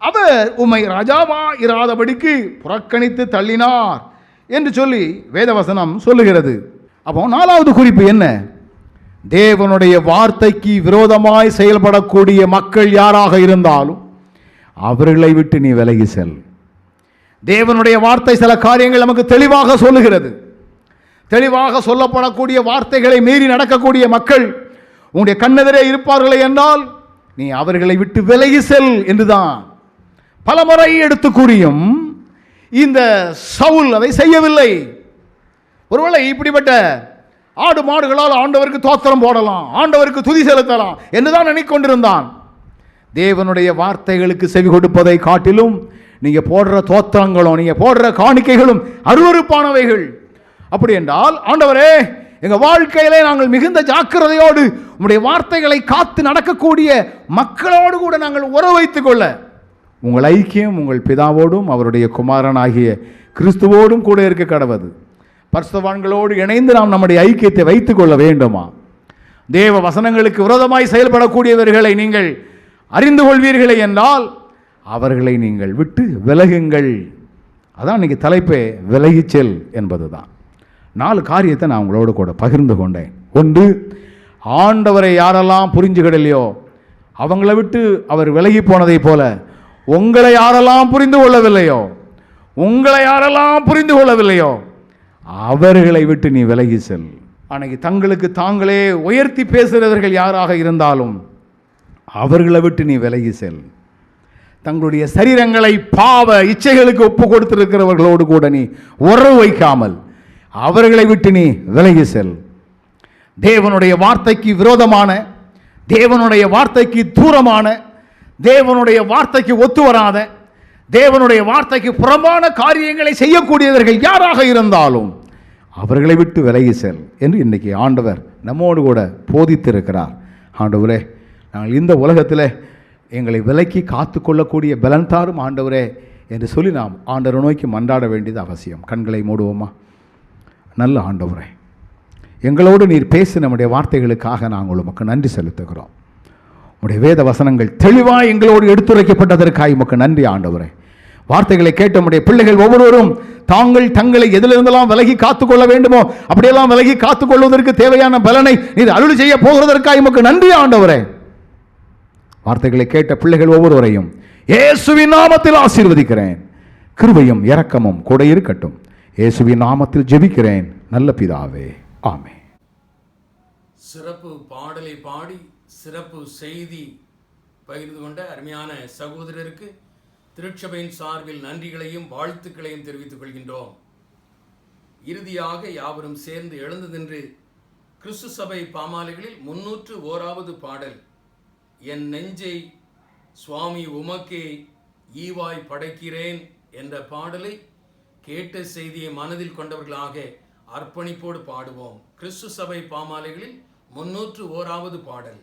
அவர் உம்மை ராஜாவா இராதபடிக்கு புறக்கணித்து தள்ளினார் என்று சொல்லி வேதவசனம் சொல்லுகிறது. அப்போ 4வது குறிப்பு என்ன? தேவனுடைய வார்த்தைக்கு விரோதமாய் செயல்படக்கூடிய மக்கள் யாராக இருந்தாலும் அவர்களை விட்டு நீ விலகி செல். தேவனுடைய வார்த்தை சில காரியங்கள் நமக்கு தெளிவாக சொல்லுகிறது. தெளிவாக சொல்லப்படக்கூடிய வார்த்தைகளை மீறி நடக்கக்கூடிய மக்கள் உங்களுடைய கண்ணெதிரே இருப்பார்களே என்றால் நீ அவர்களை விட்டு விலகி செல் என்றுதான் பலமுறை எடுத்து கூறியும் இந்த சவுல் அதை செய்யவில்லை. ஒருவேளை இப்படிப்பட்ட ஆடு மாடுகளால் ஆண்டவருக்கு தோத்திரம் போடலாம், ஆண்டவருக்கு துதி செலுத்தலாம் என்றுதான் நினைக்கொண்டிருந்தான். தேவனுடைய வார்த்தைகளுக்கு செவி கொடுப்பதை காட்டிலும் நீங்க போடுற தோத்திரங்களும் நீங்க போடுற காணிக்கைகளும் அருவருப்பானவைகள். அப்படி என்றால் ஆண்டவரே, எங்க வாழ்க்கையிலே நாங்கள் மிகுந்த ஜாக்கிரதையோடு உங்களுடைய வார்த்தைகளை காத்து நடக்கக்கூடிய மக்களோடு கூட நாங்கள் உறவு வைத்துக் கொள்ள உங்கள் ஐக்கியம் உங்கள் பிதாவோடும் அவருடைய குமாரனாகிய கிறிஸ்துவோடும் கூட இருக்க கடவது. பரிசுத்தவான்களோடு இணைந்து நாம் நம்முடைய ஐக்கியத்தை வைத்துக் கொள்ள வேண்டுமா? தேவ வசனங்களுக்கு விரோதமாய் செயல்படக்கூடியவர்களை நீங்கள் அறிந்து கொள்வீர்களே என்றால் அவர்களை நீங்கள் விட்டு விலகுங்கள். அதான் இன்னைக்கு தலைப்பே விலகி செல் என்பது தான். 4 காரியத்தை நான் உங்களோடு கூட பகிர்ந்து கொண்டேன். ஒன்று, ஆண்டவரை யாரெல்லாம் புரிஞ்சுக்கிடலையோ அவங்கள விட்டு அவர் விலகி போனதை போல உங்களை யாரெல்லாம் புரிந்து கொள்ளவில்லையோ அவர்களை விட்டு நீ விலகி செல். அன்னைக்கு தங்களுக்கு தாங்களே உயர்த்தி பேசுகிறவர்கள் யாராக இருந்தாலும் அவர்களை விட்டு நீ விலகி செல். தங்களுடைய சரீரங்களை பாவ இச்சைகளுக்கு ஒப்பு கொடுத்திருக்கிறவர்களோடு கூட நீ உறவு வைக்காமல் அவர்களை விட்டு நீ விலகி செல். தேவனுடைய வார்த்தைக்கு விரோதமான, தேவனுடைய வார்த்தைக்கு தூரமான, தேவனுடைய வார்த்தைக்கு ஒத்து வராத, தேவனுடைய வார்த்தைக்கு புறம்பான காரியங்களை செய்யக்கூடியவர்கள் யாராக இருந்தாலும் அவர்களை விட்டு விலகி செல் என்று இன்னைக்கு ஆண்டவர் நம்மோடு கூட போதித்திருக்கிறார். ஆண்டவரே, நாங்கள் இந்த உலகத்தில் எங்களை விலக்கி காத்து கொள்ளக்கூடிய பலன் தாரும் ஆண்டவரே என்று சொல்லி நாம் ஆண்டவரை நோக்கி மன்றாட வேண்டியது அவசியம். கண்களை மூடுவோமா? நல்ல ஆண்டவரே, எங்களோடு நீர் பேசி நம்முடைய வார்த்தைகளுக்காக நாங்கள் உமக்கு நன்றி செலுத்துகிறோம். உடைய வேத வசனங்கள் தெளிவாக எங்களோடு எடுத்துரைக்கப்பட்டதற்காக உமக்கு நன்றி ஆண்டவரே. வார்த்தைகளை கேட்ட நம்முடைய பிள்ளைகள் ஒவ்வொருவரும் தங்களை எதிலிருந்தெல்லாம் விலகி காத்துக்கொள்ள வேண்டுமோ அப்படியெல்லாம் விலகி காத்துக்கொள்வதற்கு தேவையான பலனை நீர் அருள் செய்ய போகிறதற்காக உமக்கு நன்றி ஆண்டவரே. வார்த்தைகளை கேட்ட பிள்ளைகள் ஒவ்வொருவரையும் இயேசுவின் நாமத்தில் ஆசீர்வதிக்கிறேன். கிருபையும் இரக்கமும் கூட இருக்கட்டும். இயேசுவின் நாமத்தில் ஜெபிக்கிறேன் நல்ல பிதாவே, ஆமென். சிறப்பு பாடலை பாடி சிறப்பு செய்தி பகிர்ந்து கொண்ட அருமையான சகோதரருக்கு திருச்சபையின் சார்பில் நன்றிகளையும் வாழ்த்துக்களையும் தெரிவித்துக் கொள்கின்றோம். இறுதியாக யாவரும் சேர்ந்து எழுந்து நின்று கிறிஸ்து சபை பாமாலைகளில் 301வது பாடல், என் நெஞ்சை சுவாமி உமக்கே ஈவாய் படைக்கிறேன் என்ற பாடலை கேட்ட செய்தியை மனதில் கொண்டவர்களாக அர்ப்பணிப்போடு பாடுவோம். கிறிஸ்து சபை பாமாலைகளில் 301வது பாடல்.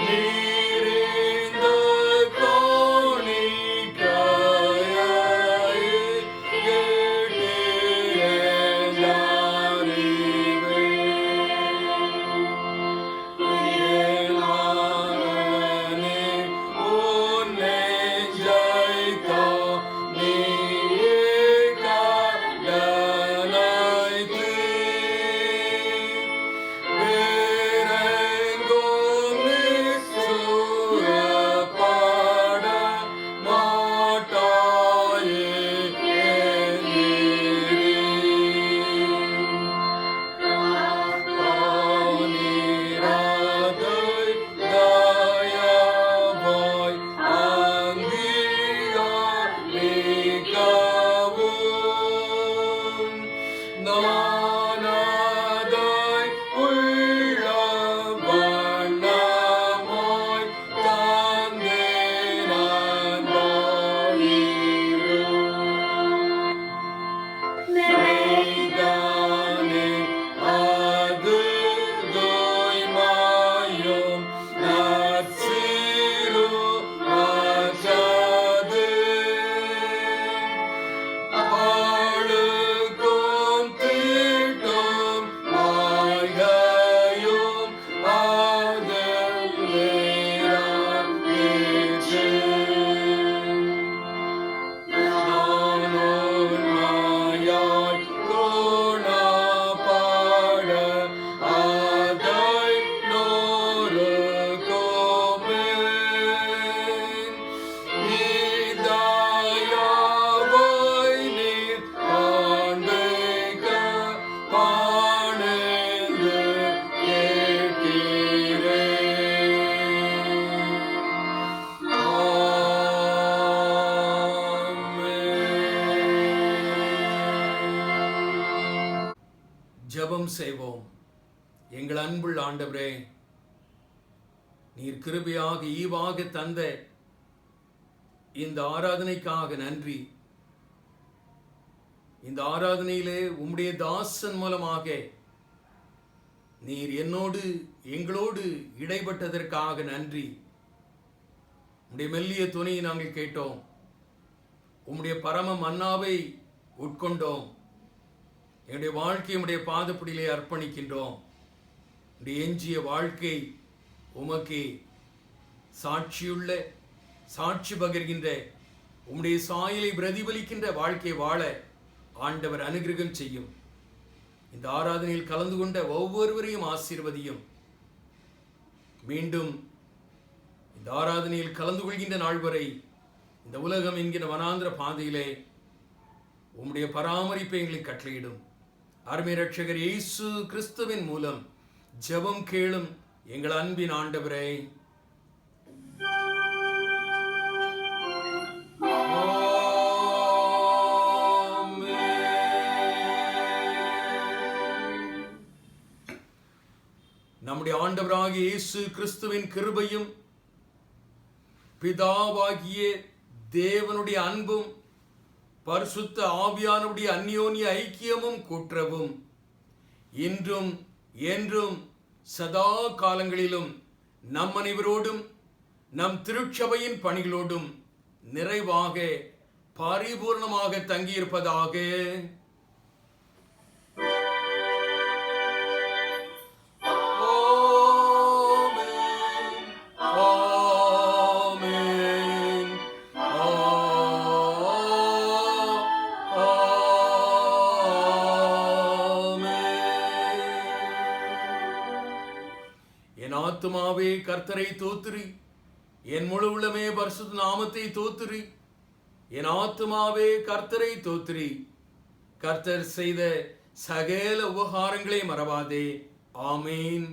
நீரிந்த கோணி ஜெபம் செய்வோம். எங்கள் அன்புள்ள ஆண்டவரே, நீர் கிருபையாக ஈவாக தந்த இந்த ஆராதனைக்காக நன்றி. இந்த ஆராதனையிலே உம்முடைய தாசன் மூலமாக நீர் என்னோடு எங்களோடு இடைப்பட்டதற்காக நன்றி. உம்முடைய மெல்லிய துணியை நாங்கள் கேட்டோம். உம்முடைய பரம மன்னாவை உட்கொண்டோம். என்னுடைய வாழ்க்கையை உம்முடைய பாதப்படியிலே அர்ப்பணிக்கின்றோம். உம்முடைய எஞ்சிய வாழ்க்கை உமக்கு சாட்சியுள்ள, சாட்சி பகிர்கின்ற, உம்முடைய சாயலை பிரதிபலிக்கின்ற வாழ்க்கை வாழ ஆண்டவர் அனுகிரகம் செய்யும். இந்த ஆராதனையில் கலந்து கொண்ட ஒவ்வொருவரையும் ஆசீர்வதியும். மீண்டும் இந்த ஆராதனையில் கலந்து கொள்கின்ற நாள் வரை இந்த உலகம் என்கிற வனாந்திர பாதையிலே உம்முடைய பராமரிப்பை எங்களுக்கு கட்டளையிடும். அருமை இரட்சகர் இயேசு கிறிஸ்துவின் மூலம் ஜெபம் கேளும் எங்கள் அன்பின் ஆண்டவரே. நம்முடைய ஆண்டவராகிய இயேசு கிறிஸ்துவின் கிருபையும் பிதாவாகிய தேவனுடைய அன்பும் பரிசுத்த ஆவியானவருடைய அந்யோன்ய ஐக்கியமும் கூற்றவும் இன்றும் என்றும் சதா காலங்களிலும் நம் அனைவரோடும் நம் திருச்சபையின் பணிகளோடும் நிறைவாக பரிபூர்ணமாக தங்கியிருப்பதாக. என் ஆத்துமாவே கர்த்தரை தோத்துரி, என் முழு உள்ளமே பரிசுத்த நாமத்தை தோத்துரி. என் ஆத்துமாவே கர்த்தரை தோத்துரி, கர்த்தர் செய்த சகல உபகாரங்களை மறவாதே. ஆமீன்.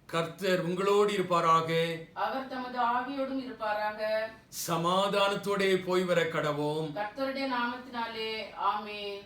கர்த்தர் உங்களோடு இருப்பாராக. அவர் தமது ஆவியோடும் இருப்பாராக. சமாதானத்தோடே போய் வர கடவோம். கர்த்தருடைய நாமத்தினாலே ஆமென்.